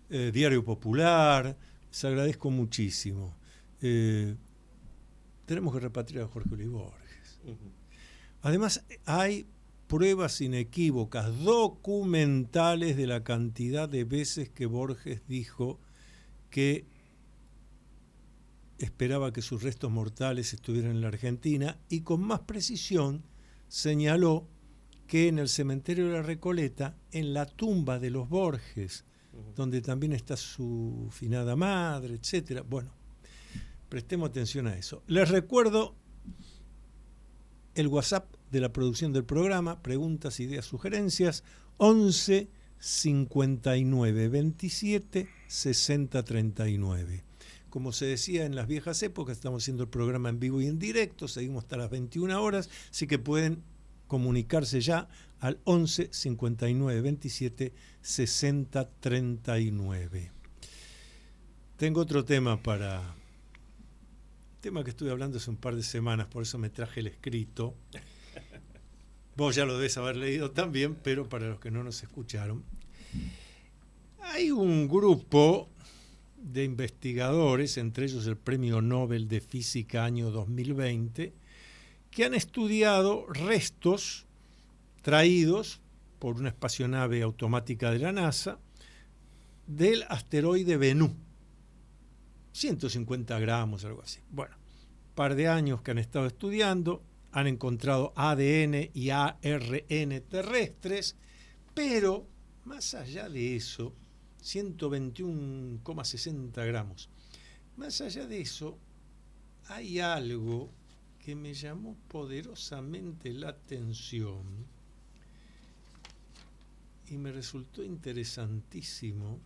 [SPEAKER 2] Diario Popular, les agradezco muchísimo. Tenemos que repatriar a Jorge Luis Borges. Además, hay pruebas inequívocas, documentales de la cantidad de veces que Borges dijo que esperaba que sus restos mortales estuvieran en la Argentina, y con más precisión señaló que en el cementerio de la Recoleta, en la tumba de los Borges, donde también está su finada madre, etcétera. Bueno, prestemos atención a eso. Les recuerdo el WhatsApp de la producción del programa, preguntas, ideas, sugerencias, 11 59 27 60 39. Como se decía en las viejas épocas, estamos haciendo el programa en vivo y en directo, seguimos hasta las 21 horas, así que pueden comunicarse ya al 11 59 27 60 39. Tengo otro tema tema que estuve hablando hace un par de semanas, por eso me traje el escrito. Vos ya lo debes haber leído también, pero para los que no nos escucharon, hay un grupo de investigadores, entre ellos el Premio Nobel de Física año 2020, que han estudiado restos traídos por una espacionave automática de la NASA del asteroide Bennu. 150 gramos, algo así. Bueno, par de años que han estado estudiando, han encontrado ADN y ARN terrestres, pero más allá de eso, 121,60 gramos, más allá de eso, hay algo que me llamó poderosamente la atención y me resultó interesantísimo,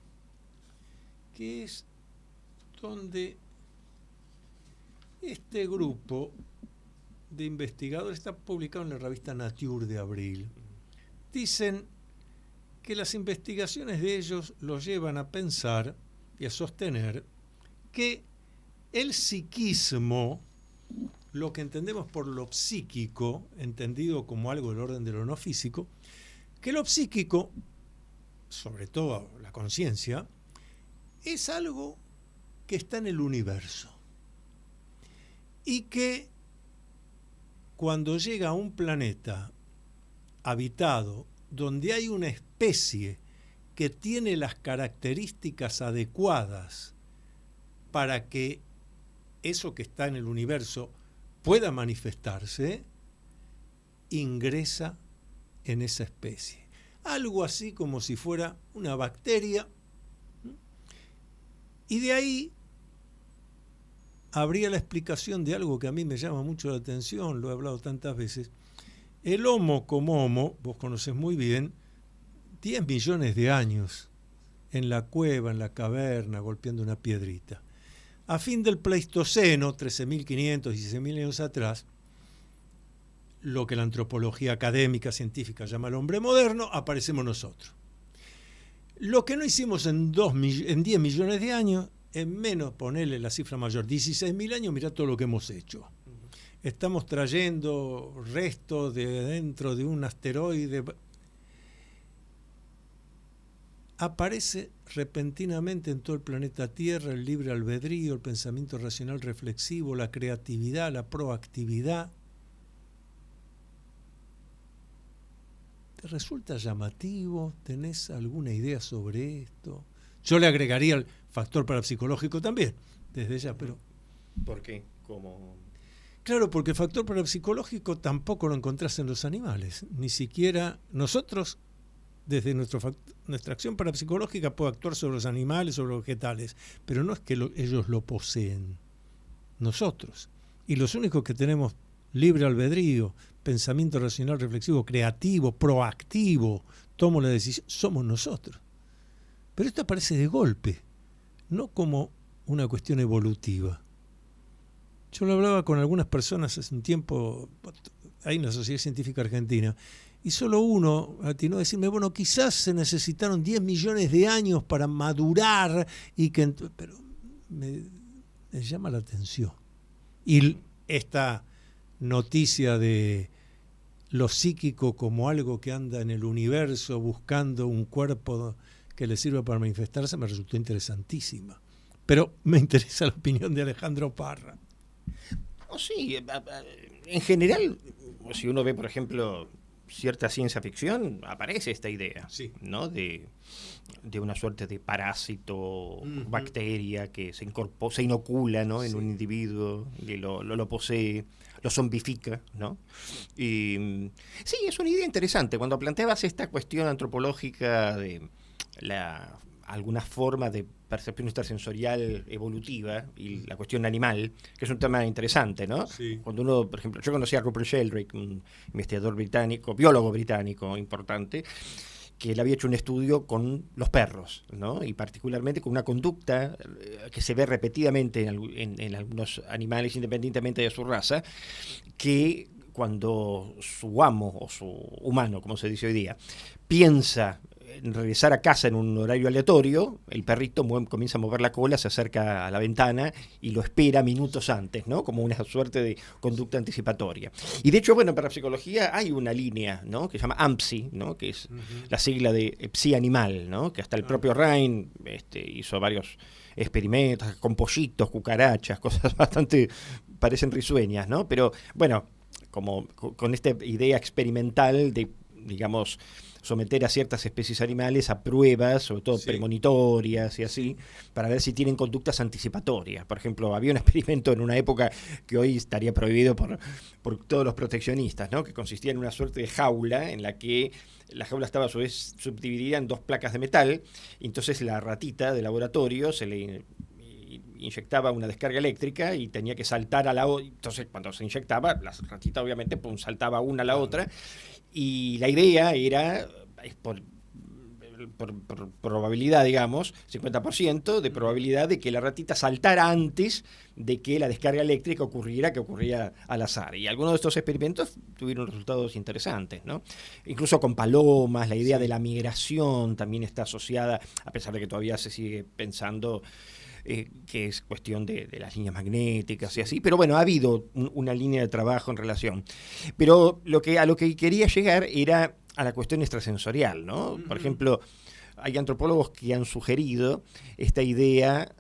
[SPEAKER 2] que es donde este grupo de investigadores, está publicado en la revista Nature de abril, dicen que las investigaciones de ellos los llevan a pensar y a sostener que el psiquismo, lo que entendemos por lo psíquico, entendido como algo del orden de lo no físico, que lo psíquico, sobre todo la conciencia, es algo que está en el universo y que cuando llega a un planeta habitado donde hay una especie que tiene las características adecuadas para que eso que está en el universo pueda manifestarse, ingresa en esa especie. Algo así como si fuera una bacteria. Y de ahí habría la explicación de algo que a mí me llama mucho la atención, lo he hablado tantas veces. El Homo como Homo, vos conocés muy bien, 10 millones de años en la cueva, en la caverna, golpeando una piedrita. A fin del Pleistoceno, 13.500, 16.000 años atrás, lo que la antropología académica, científica llama el hombre moderno, aparecemos nosotros. Lo que no hicimos en 10 millones de años, en menos, ponele la cifra mayor, 16.000 años, mirá todo lo que hemos hecho. Estamos trayendo restos de dentro de un asteroide. Aparece repentinamente en todo el planeta Tierra el libre albedrío, el pensamiento racional reflexivo, la creatividad, la proactividad. ¿Te resulta llamativo? ¿Tenés alguna idea sobre esto? Yo le agregaría el factor parapsicológico también, desde ya, pero...
[SPEAKER 3] ¿Por qué? ¿Cómo?
[SPEAKER 2] Claro, porque el factor parapsicológico tampoco lo encontrás en los animales. Ni siquiera nosotros desde nuestra acción parapsicológica puede actuar sobre los animales, sobre los vegetales, pero no es que ellos lo poseen, nosotros. Y los únicos que tenemos libre albedrío, pensamiento racional, reflexivo, creativo, proactivo, tomo la decisión, somos nosotros. Pero esto aparece de golpe, no como una cuestión evolutiva. Yo lo hablaba con algunas personas hace un tiempo, hay una Sociedad Científica Argentina, y solo uno atinó a decirme, bueno, quizás se necesitaron 10 millones de años para madurar, pero me llama la atención. Y esta noticia de lo psíquico como algo que anda en el universo buscando un cuerpo que le sirva para manifestarse me resultó interesantísima. Pero me interesa la opinión de Alejandro Parra.
[SPEAKER 3] Sí, en general, si uno ve, por ejemplo, cierta ciencia ficción, aparece esta idea,
[SPEAKER 2] sí,
[SPEAKER 3] ¿no? De una suerte de parásito, bacteria que se inocula, ¿no? En un individuo, que lo posee, lo zombifica, ¿no? Y sí, es una idea interesante. Cuando planteabas esta cuestión antropológica de alguna forma de percepción extrasensorial evolutiva y la cuestión animal, que es un tema interesante, ¿no?
[SPEAKER 2] Sí.
[SPEAKER 3] Cuando uno, por ejemplo, yo conocí a Rupert Sheldrake, un investigador británico, biólogo británico importante, que él había hecho un estudio con los perros, ¿no? Y particularmente con una conducta que se ve repetidamente en algunos animales, independientemente de su raza, que cuando su amo o su humano, como se dice hoy día, piensa en regresar a casa en un horario aleatorio, el perrito comienza a mover la cola, se acerca a la ventana y lo espera minutos antes, ¿no? Como una suerte de conducta anticipatoria. Y de hecho, bueno, para la psicología hay una línea, ¿no? Que se llama AMPSI, ¿no? Que es la sigla de psi animal, ¿no? Que hasta el propio Ryan hizo varios experimentos con pollitos, cucarachas, cosas bastante parecen risueñas, ¿no? Pero bueno, como con esta idea experimental de, digamos, someter a ciertas especies animales a pruebas, sobre todo premonitorias y así, para ver si tienen conductas anticipatorias. Por ejemplo, había un experimento en una época que hoy estaría prohibido por todos los proteccionistas, ¿no? Que consistía en una suerte de jaula en la que la jaula estaba a su vez subdividida en 2 placas de metal, y entonces la ratita de laboratorio se le inyectaba una descarga eléctrica y tenía que saltar a la otra. Entonces, cuando se inyectaba, la ratita obviamente saltaba una a la otra, y la idea era, por probabilidad, digamos, 50% de probabilidad de que la ratita saltara antes de que la descarga eléctrica ocurriera, que ocurría al azar. Y algunos de estos experimentos tuvieron resultados interesantes, ¿no? Incluso con palomas, la idea de la migración también está asociada, a pesar de que todavía se sigue pensando que es cuestión de las líneas magnéticas y así, pero bueno, ha habido una línea de trabajo en relación. Pero a lo que quería llegar era a la cuestión extrasensorial, ¿no? Por ejemplo, hay antropólogos que han sugerido esta idea,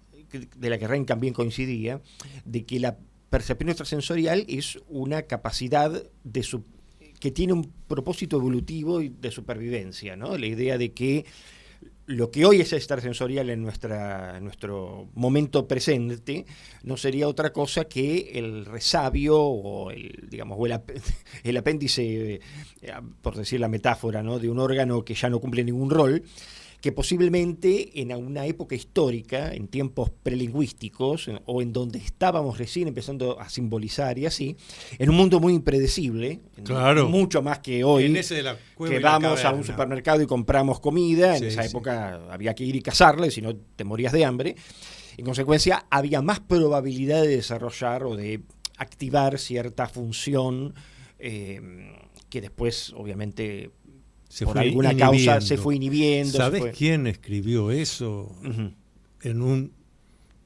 [SPEAKER 3] de la que Rein también coincidía, de que la percepción extrasensorial es una capacidad que tiene un propósito evolutivo y de supervivencia, ¿no? La idea de que lo que hoy es extrasensorial en nuestro momento presente no sería otra cosa que el resabio o el apéndice, por decir la metáfora, ¿no? De un órgano que ya no cumple ningún rol, que posiblemente en una época histórica, en tiempos prelingüísticos, o en donde estábamos recién empezando a simbolizar y así, en un mundo muy impredecible,
[SPEAKER 2] claro,
[SPEAKER 3] mucho más que hoy,
[SPEAKER 2] en ese de la cueva
[SPEAKER 3] que
[SPEAKER 2] y la
[SPEAKER 3] vamos
[SPEAKER 2] caverna
[SPEAKER 3] a un supermercado y compramos comida. En esa época había que ir y cazarla, si no te morías de hambre. En consecuencia, había más probabilidad de desarrollar o de activar cierta función que después, obviamente, por alguna causa se fue inhibiendo.
[SPEAKER 2] ¿Sabes quién escribió eso en un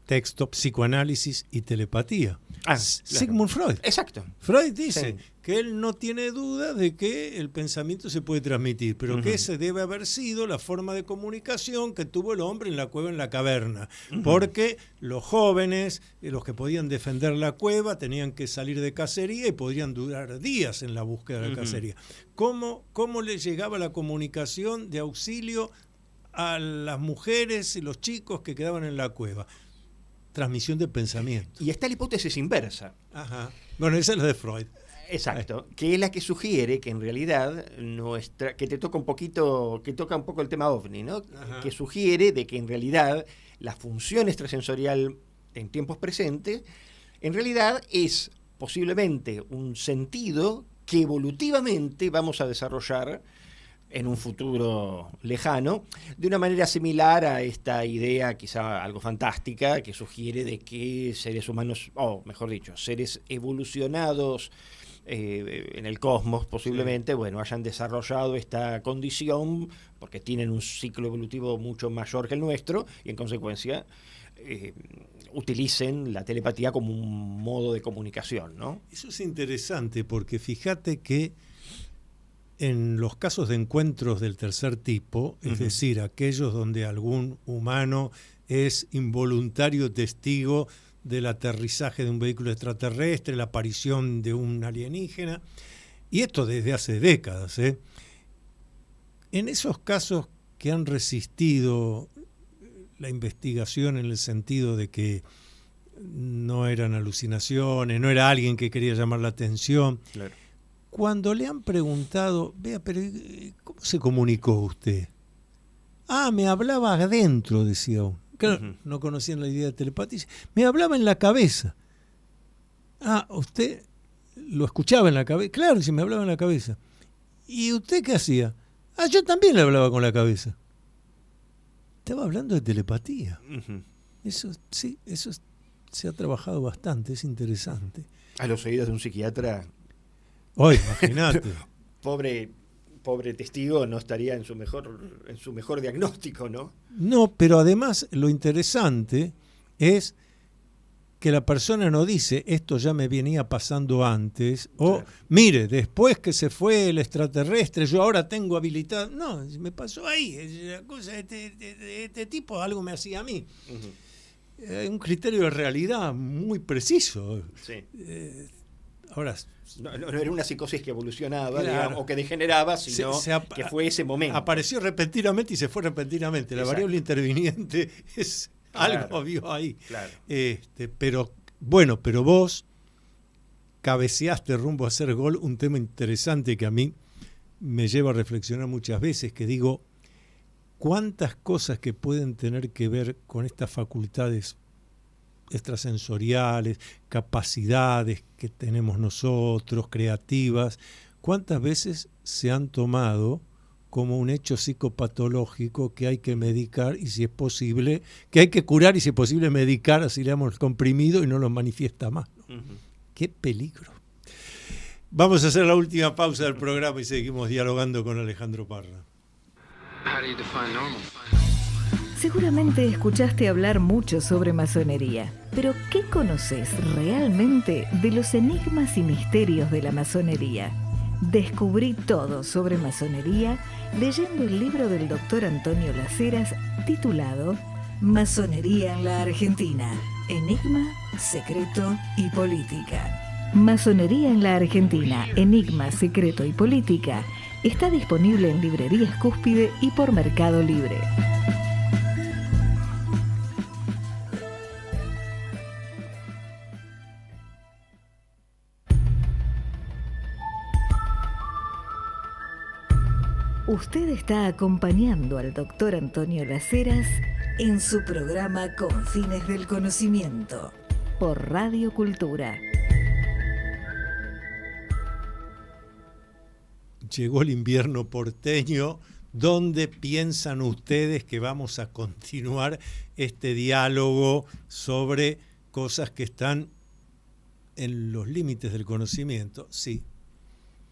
[SPEAKER 2] texto, Psicoanálisis y Telepatía? Sigmund Freud.
[SPEAKER 3] Exacto.
[SPEAKER 2] Freud dice que él no tiene duda de que el pensamiento se puede transmitir, pero que ese debe haber sido la forma de comunicación que tuvo el hombre en la cueva, en la caverna, porque los jóvenes, los que podían defender la cueva, tenían que salir de cacería y podrían durar días en la búsqueda de la cacería. ¿Cómo le llegaba la comunicación de auxilio a las mujeres y los chicos que quedaban en la cueva? Transmisión de pensamiento.
[SPEAKER 3] Y está la hipótesis inversa.
[SPEAKER 2] Ajá. Bueno, esa es la de Freud.
[SPEAKER 3] Exacto, que es la que sugiere que en realidad que toca un poco el tema OVNI, ¿no?
[SPEAKER 2] Ajá.
[SPEAKER 3] Que sugiere de que en realidad la función extrasensorial en tiempos presentes, en realidad es posiblemente un sentido que evolutivamente vamos a desarrollar en un futuro lejano, de una manera similar a esta idea quizá algo fantástica que sugiere de que seres humanos, o mejor dicho, seres evolucionados en el cosmos posiblemente, sí, bueno, hayan desarrollado esta condición porque tienen un ciclo evolutivo mucho mayor que el nuestro y en consecuencia utilicen la telepatía como un modo de comunicación, ¿no?
[SPEAKER 2] Eso es interesante porque fíjate que en los casos de encuentros del tercer tipo, es decir, aquellos donde algún humano es involuntario testigo del aterrizaje de un vehículo extraterrestre, la aparición de un alienígena, y esto desde hace décadas, en esos casos que han resistido la investigación en el sentido de que no eran alucinaciones, no era alguien que quería llamar la atención, claro. Cuando le han preguntado, vea, pero ¿cómo se comunicó usted? Ah, me hablaba adentro, decía uno. Claro, no conocían la idea de telepatía. Me hablaba en la cabeza. Ah, usted lo escuchaba en la cabeza. Claro, sí, me hablaba en la cabeza. ¿Y usted qué hacía? Ah, yo también le hablaba con la cabeza. Estaba hablando de telepatía. Eso, sí, eso se ha trabajado bastante, es interesante.
[SPEAKER 3] A los oídos de un psiquiatra...
[SPEAKER 2] Oh, imagínate.
[SPEAKER 3] pobre testigo no estaría en su mejor diagnóstico, ¿no?
[SPEAKER 2] No, pero además lo interesante es que la persona no dice esto ya me venía pasando antes, o claro, mire, después que se fue el extraterrestre yo ahora tengo habilitado. No, me pasó ahí, la cosa de este tipo algo me hacía a mí. Un criterio de realidad muy preciso.
[SPEAKER 3] Sí.
[SPEAKER 2] Ahora,
[SPEAKER 3] no era una psicosis que evolucionaba, claro, digamos, o que degeneraba, sino que fue ese momento.
[SPEAKER 2] Apareció repentinamente y se fue repentinamente. Exacto. La variable interviniente es claro, algo vio ahí.
[SPEAKER 3] Claro.
[SPEAKER 2] Pero vos cabeceaste rumbo a hacer gol un tema interesante que a mí me lleva a reflexionar muchas veces, que digo, ¿cuántas cosas que pueden tener que ver con estas facultades extrasensoriales, capacidades que tenemos nosotros, creativas, cuántas veces se han tomado como un hecho psicopatológico que hay que medicar y si es posible, que hay que curar y si es posible medicar, así le damos el comprimido y no lo manifiesta más, ¿no? ¡Qué peligro! Vamos a hacer la última pausa del programa y seguimos dialogando con Alejandro Parra.
[SPEAKER 1] How do you define normal? Seguramente escuchaste hablar mucho sobre masonería, pero ¿qué conoces realmente de los enigmas y misterios de la masonería? Descubrí todo sobre masonería leyendo el libro del doctor Antonio Las Heras titulado Masonería en la Argentina, Enigma, Secreto y Política. Masonería en la Argentina, Enigma, Secreto y Política está disponible en librerías Cúspide y por Mercado Libre. Usted está acompañando al doctor Antonio Las Heras en su programa Con Fines del Conocimiento por Radio Cultura.
[SPEAKER 2] Llegó el invierno porteño. ¿Dónde piensan ustedes que vamos a continuar este diálogo sobre cosas que están en los límites del conocimiento? Sí.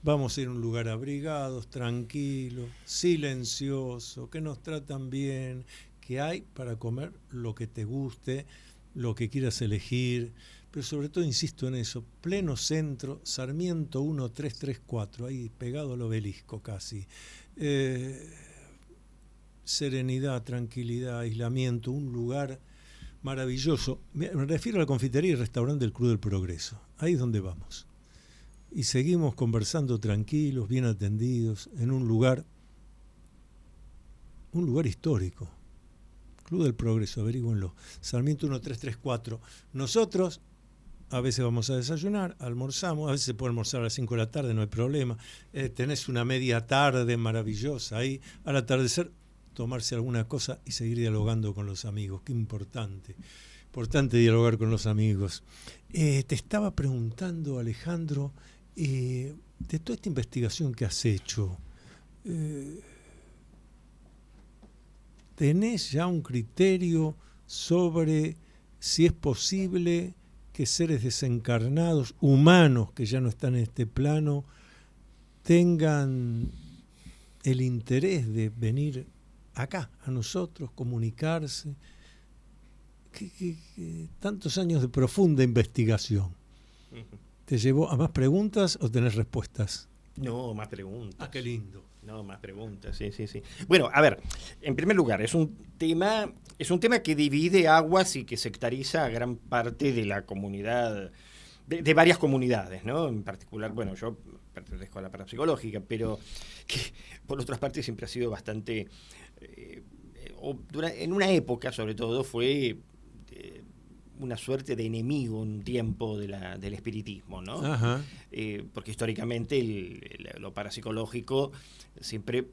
[SPEAKER 2] Vamos a ir a un lugar abrigados, tranquilo, silencioso, que nos tratan bien, que hay para comer lo que te guste, lo que quieras elegir, pero sobre todo insisto en eso, pleno centro, Sarmiento 1334, ahí pegado al obelisco casi. Serenidad, tranquilidad, aislamiento, un lugar maravilloso. Me refiero a la confitería y restaurante del Club del Progreso, ahí es donde vamos. Y seguimos conversando tranquilos, bien atendidos, en un lugar histórico. Club del Progreso, averígüenlo. Sarmiento 1334. Nosotros a veces vamos a desayunar, almorzamos, a veces se puede almorzar a las 5 de la tarde, no hay problema. Tenés una media tarde maravillosa ahí, al atardecer, tomarse alguna cosa y seguir dialogando con los amigos. Qué importante dialogar con los amigos. Te estaba preguntando, Alejandro, de toda esta investigación que has hecho, ¿tenés ya un criterio sobre si es posible que seres desencarnados, humanos que ya no están en este plano, tengan el interés de venir acá, a nosotros, comunicarse? ¿Qué tantos años de profunda investigación? ¿Te llevó a más preguntas o tenés respuestas?
[SPEAKER 3] No, más preguntas.
[SPEAKER 2] Ah, qué lindo.
[SPEAKER 3] No, más preguntas, sí. Bueno, a ver, en primer lugar, es un tema que divide aguas y que sectariza a gran parte de la comunidad, de varias comunidades, ¿no? En particular, bueno, yo pertenezco a la parapsicológica, pero que por otras partes siempre ha sido bastante, en una época sobre todo fue una suerte de enemigo un tiempo del espiritismo, ¿no? Porque históricamente lo parapsicológico siempre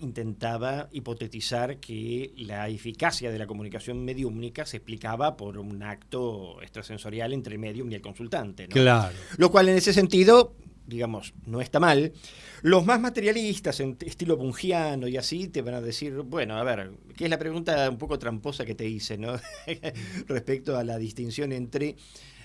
[SPEAKER 3] intentaba hipotetizar que la eficacia de la comunicación mediúmnica se explicaba por un acto extrasensorial entre el medium y el consultante, ¿no?
[SPEAKER 2] Claro.
[SPEAKER 3] Lo cual en ese sentido, digamos, no está mal. Los más materialistas, en estilo bungiano y así, te van a decir, bueno, a ver, ¿qué es la pregunta un poco tramposa que te hice, ¿no? Respecto a la distinción entre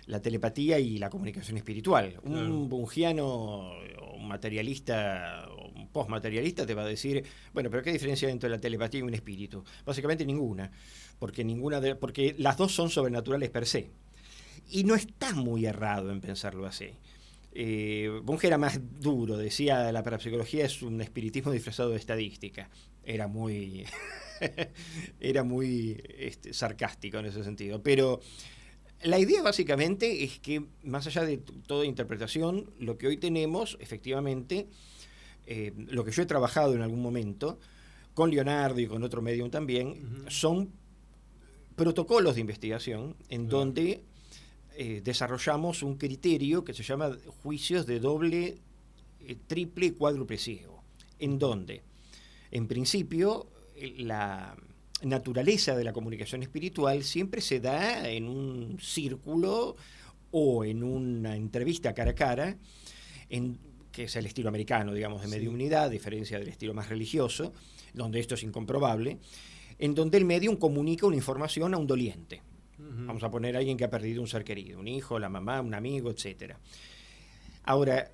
[SPEAKER 3] la telepatía y la comunicación espiritual. Claro. Un bungiano o un materialista o un postmaterialista te va a decir, bueno, pero ¿qué diferencia hay entre la telepatía y un espíritu? Básicamente ninguna, porque las dos son sobrenaturales per se. Y no está muy errado en pensarlo así. Bunge era más duro, decía la parapsicología es un espiritismo disfrazado de estadística. Era muy sarcástico en ese sentido. Pero la idea básicamente es que, más allá de toda interpretación, lo que hoy tenemos, efectivamente, lo que yo he trabajado en algún momento, con Leonardo y con otro medium también, son protocolos de investigación en donde desarrollamos un criterio que se llama juicios de doble, triple y cuádruple ciego, en donde, en principio, la naturaleza de la comunicación espiritual siempre se da en un círculo o en una entrevista cara a cara, que es el estilo americano, digamos, de mediumnidad, a diferencia del estilo más religioso, donde esto es incomprobable, en donde el medium comunica una información a un doliente. Vamos a poner a alguien que ha perdido un ser querido, un hijo, la mamá, un amigo, etc. Ahora,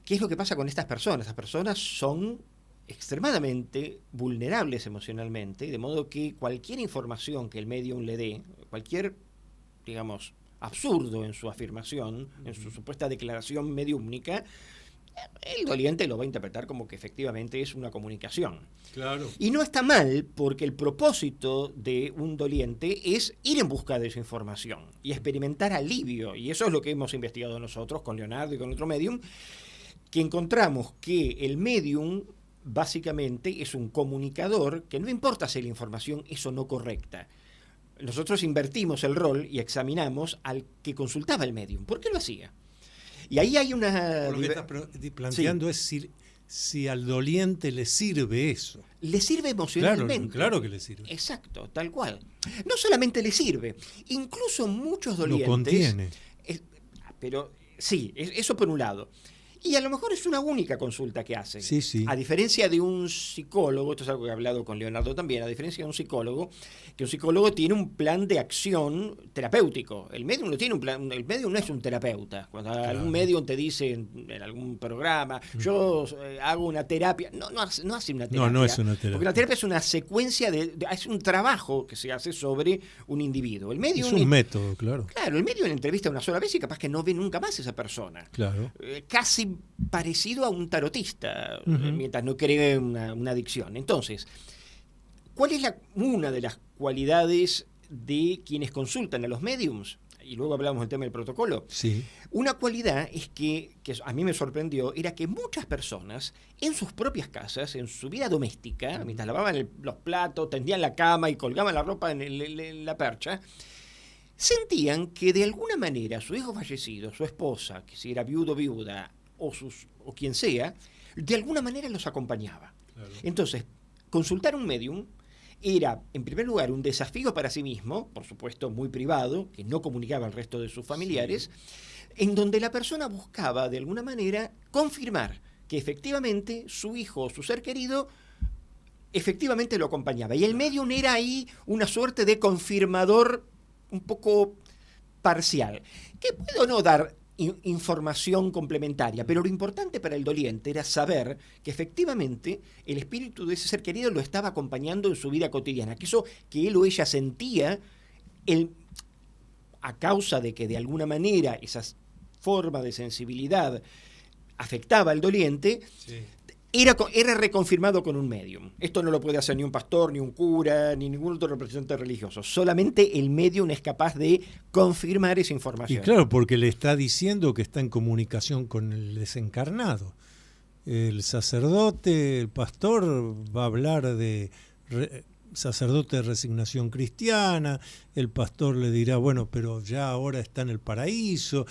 [SPEAKER 3] ¿qué es lo que pasa con estas personas? Estas personas son extremadamente vulnerables emocionalmente, de modo que cualquier información que el medium le dé, cualquier, digamos, absurdo en su afirmación, en su supuesta declaración mediúmnica, el doliente lo va a interpretar como que efectivamente es una comunicación.
[SPEAKER 2] Claro.
[SPEAKER 3] Y no está mal, porque el propósito de un doliente es ir en busca de esa información y experimentar alivio. Y eso es lo que hemos investigado nosotros con Leonardo y con otro medium, que encontramos que el medium básicamente es un comunicador que no importa si la información es o no correcta. Nosotros invertimos el rol y examinamos al que consultaba el medium. ¿Por qué lo hacía? Y ahí hay una...
[SPEAKER 2] Lo que estás planteando es si al doliente le sirve eso.
[SPEAKER 3] Le sirve emocionalmente.
[SPEAKER 2] Claro que le sirve.
[SPEAKER 3] Exacto, tal cual. No solamente le sirve, incluso muchos dolientes...
[SPEAKER 2] Lo contiene.
[SPEAKER 3] Pero sí, eso por un lado. Y a lo mejor es una única consulta que hacen.
[SPEAKER 2] Sí.
[SPEAKER 3] A diferencia de un psicólogo, esto es algo que he hablado con Leonardo también, a diferencia de un psicólogo, que un psicólogo tiene un plan de acción terapéutico. El medium no tiene un plan, el medium no es un terapeuta. Cuando algún medium te dice en algún programa, yo hago una terapia, no hace una terapia.
[SPEAKER 2] No es una terapia.
[SPEAKER 3] Porque la terapia es una secuencia es un trabajo que se hace sobre un individuo. El medium
[SPEAKER 2] es un método, claro.
[SPEAKER 3] Claro, el medium entrevista una sola vez y capaz que no ve nunca más a esa persona.
[SPEAKER 2] Claro.
[SPEAKER 3] Casi parecido a un tarotista, mientras no cree una adicción. Entonces, ¿cuál es una de las cualidades de quienes consultan a los mediums? Y luego hablamos del tema del protocolo.
[SPEAKER 2] Sí.
[SPEAKER 3] Una cualidad es que a mí me sorprendió, era que muchas personas en sus propias casas, en su vida doméstica, mientras lavaban los platos, tendían la cama y colgaban la ropa en la percha, sentían que de alguna manera su hijo fallecido, su esposa, que si era viudo o viuda, o quien sea, de alguna manera los acompañaba. Claro. Entonces, consultar un médium era, en primer lugar, un desafío para sí mismo, por supuesto muy privado, que no comunicaba al resto de sus familiares, en donde la persona buscaba, de alguna manera, confirmar que efectivamente su hijo o su ser querido efectivamente lo acompañaba. Y el médium era ahí una suerte de confirmador un poco parcial, que puede o no dar información complementaria, pero lo importante para el doliente era saber que efectivamente el espíritu de ese ser querido lo estaba acompañando en su vida cotidiana, que eso que él o ella sentía, a causa de que de alguna manera esa forma de sensibilidad afectaba al doliente, sí, era reconfirmado con un médium. Esto no lo puede hacer ni un pastor, ni un cura, ni ningún otro representante religioso. Solamente el médium es capaz de confirmar esa información.
[SPEAKER 2] Y claro, porque le está diciendo que está en comunicación con el desencarnado. El sacerdote, el pastor va a hablar de sacerdote de resignación cristiana, el pastor le dirá, bueno, pero ya ahora está en el paraíso.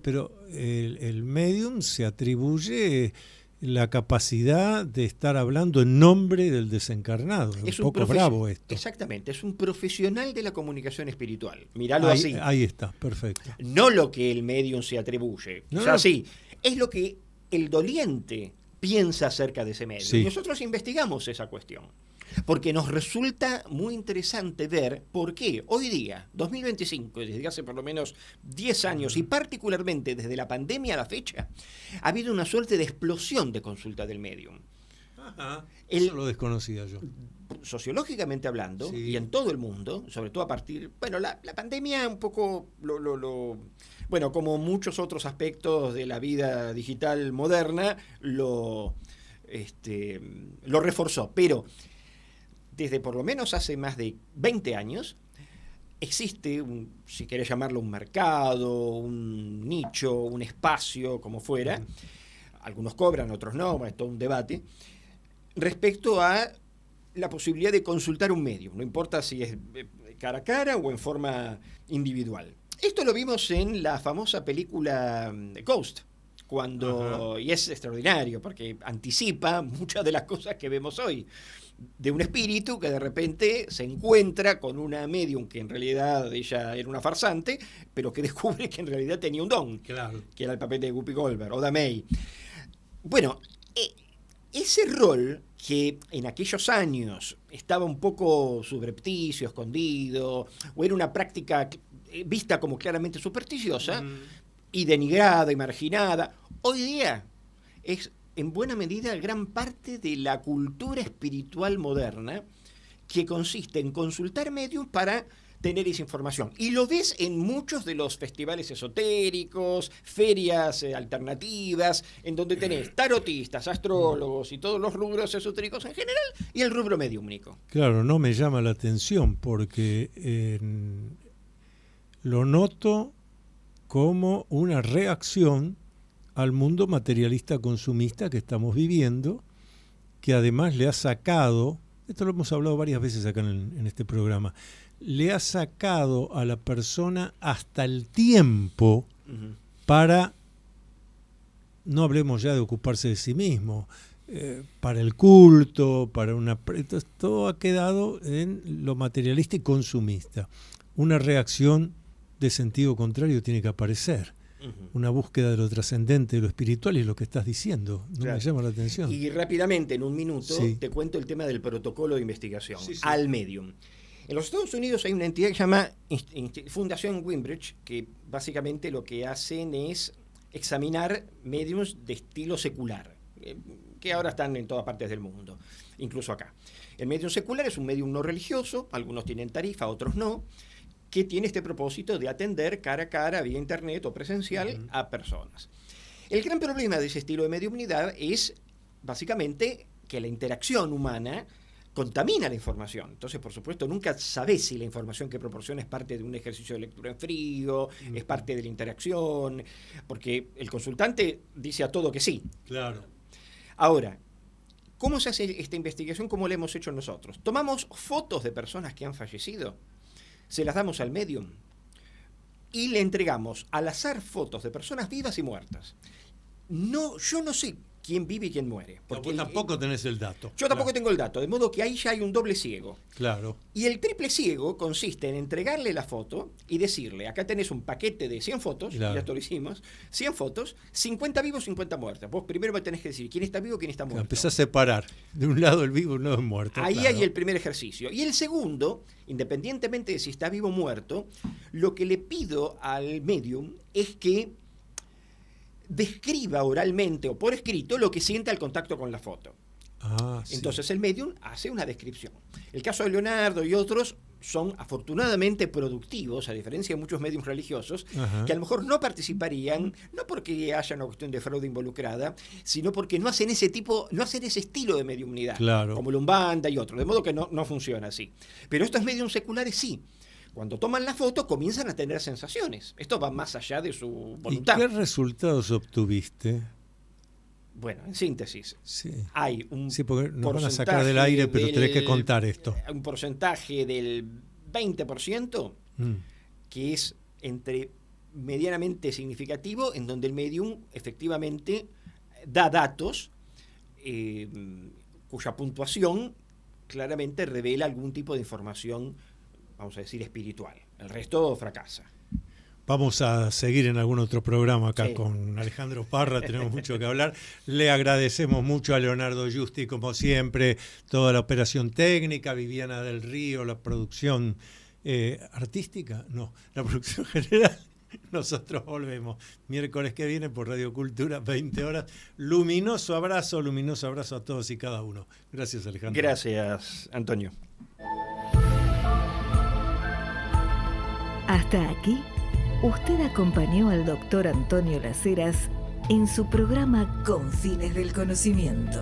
[SPEAKER 2] Pero el médium se atribuye la capacidad de estar hablando en nombre del desencarnado. Es un poco bravo esto.
[SPEAKER 3] Exactamente, es un profesional de la comunicación espiritual. Míralo así.
[SPEAKER 2] Ahí está, perfecto.
[SPEAKER 3] No lo que el médium se atribuye. No, o sea, sí, es lo que el doliente piensa acerca de ese médium. Sí. Nosotros investigamos esa cuestión, porque nos resulta muy interesante ver por qué hoy día, 2025, desde hace por lo menos 10 años, y particularmente desde la pandemia a la fecha, ha habido una suerte de explosión de consulta del médium.
[SPEAKER 2] Ajá, eso lo desconocía yo.
[SPEAKER 3] Sociológicamente hablando, sí, y en todo el mundo, sobre todo a partir... Bueno, la pandemia un poco bueno, como muchos otros aspectos de la vida digital moderna, lo reforzó, pero desde por lo menos hace más de 20 años, existe, si querés llamarlo un mercado, un nicho, un espacio, como fuera, algunos cobran, otros no, es todo un debate, respecto a la posibilidad de consultar un médium, no importa si es cara a cara o en forma individual. Esto lo vimos en la famosa película Ghost, y es extraordinario, porque anticipa muchas de las cosas que vemos hoy, de un espíritu que de repente se encuentra con una medium que en realidad ella era una farsante, pero que descubre que en realidad tenía un don, claro, que era el papel de Whoopi Goldberg, Oda May. Bueno, ese rol que en aquellos años estaba un poco subrepticio, escondido, o era una práctica vista como claramente supersticiosa, y denigrada y marginada, hoy día es en buena medida gran parte de la cultura espiritual moderna, que consiste en consultar medios para tener esa información. Y lo ves en muchos de los festivales esotéricos, ferias alternativas, en donde tenés tarotistas, astrólogos y todos los rubros esotéricos en general, y el rubro mediúmnico.
[SPEAKER 2] Claro, no me llama la atención porque lo noto como una reacción al mundo materialista consumista que estamos viviendo, que además le ha sacado, esto lo hemos hablado varias veces acá en este programa, le ha sacado a la persona hasta el tiempo para, no hablemos ya de ocuparse de sí mismo, para el culto, para una... Entonces, todo ha quedado en lo materialista y consumista. Una reacción de sentido contrario tiene que aparecer. Una búsqueda de lo trascendente, de lo espiritual, y lo que estás diciendo. No me llama la atención.
[SPEAKER 3] Y rápidamente, en un minuto, te cuento el tema del protocolo de investigación al medium. En los Estados Unidos hay una entidad que se llama Fundación Windbridge, que básicamente lo que hacen es examinar mediums de estilo secular, que ahora están en todas partes del mundo, incluso acá. El medium secular es un medium no religioso, algunos tienen tarifa, otros no, que tiene este propósito de atender cara a cara, vía internet o presencial, a personas. El gran problema de ese estilo de mediumnidad es, básicamente, que la interacción humana contamina la información. Entonces, por supuesto, nunca sabés si la información que proporciona es parte de un ejercicio de lectura en frío, es parte de la interacción, porque el consultante dice a todo que sí.
[SPEAKER 2] Claro.
[SPEAKER 3] Ahora, ¿cómo se hace esta investigación? ¿Cómo la hemos hecho nosotros? Tomamos fotos de personas que han fallecido, se las damos al medium. y le entregamos al azar fotos de personas vivas y muertas. No, yo no sé quién vive y quién muere.
[SPEAKER 2] Porque vos tampoco tenés el dato.
[SPEAKER 3] Yo tampoco tengo el dato, de modo que ahí ya hay un doble ciego.
[SPEAKER 2] Claro.
[SPEAKER 3] Y el triple ciego consiste en entregarle la foto y decirle, acá tenés un paquete de 100 fotos, claro. Ya esto lo hicimos, 100 fotos, 50 vivos, 50 muertas. Vos primero me tenés que decir quién está vivo, quién está muerto.
[SPEAKER 2] Empezás a separar, de un lado el vivo y un lado el muerto.
[SPEAKER 3] Ahí
[SPEAKER 2] claro.
[SPEAKER 3] hay el primer ejercicio. Y el segundo, independientemente de si está vivo o muerto, lo que le pido al medium es que describa oralmente o por escrito lo que siente al contacto con la foto. Entonces el medium hace una descripción. El caso de Leonardo y otros son afortunadamente productivos, a diferencia de muchos mediums religiosos, que a lo mejor no participarían, no porque haya una cuestión de fraude involucrada, sino porque no hacen ese estilo de mediumnidad, claro. Como la Umbanda y otros, de modo que no funciona así. Pero estos mediums seculares sí. Cuando toman la foto comienzan a tener sensaciones. Esto va más allá de su voluntad.
[SPEAKER 2] ¿Y qué resultados obtuviste?
[SPEAKER 3] Bueno, en síntesis,
[SPEAKER 2] sí.
[SPEAKER 3] Hay un
[SPEAKER 2] porque nos van a sacar del aire, pero tenés que contar esto.
[SPEAKER 3] Un porcentaje del 20% que es medianamente significativo, en donde el medium efectivamente da datos cuya puntuación claramente revela algún tipo de información, vamos a decir, espiritual. El resto fracasa.
[SPEAKER 2] Vamos a seguir en algún otro programa acá con Alejandro Parra, tenemos mucho que hablar. Le agradecemos mucho a Leonardo Giusti, como siempre, toda la operación técnica, Viviana del Río, la producción artística, no, la producción general. Nosotros volvemos miércoles que viene por Radio Cultura, 20 horas. Luminoso abrazo a todos y cada uno. Gracias, Alejandro.
[SPEAKER 3] Gracias, Antonio.
[SPEAKER 1] Hasta aquí, usted acompañó al doctor Antonio Las Heras en su programa Con Fines del Conocimiento.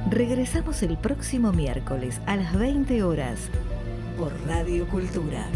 [SPEAKER 1] Regresamos el próximo miércoles a las 20 horas por Radio Cultura.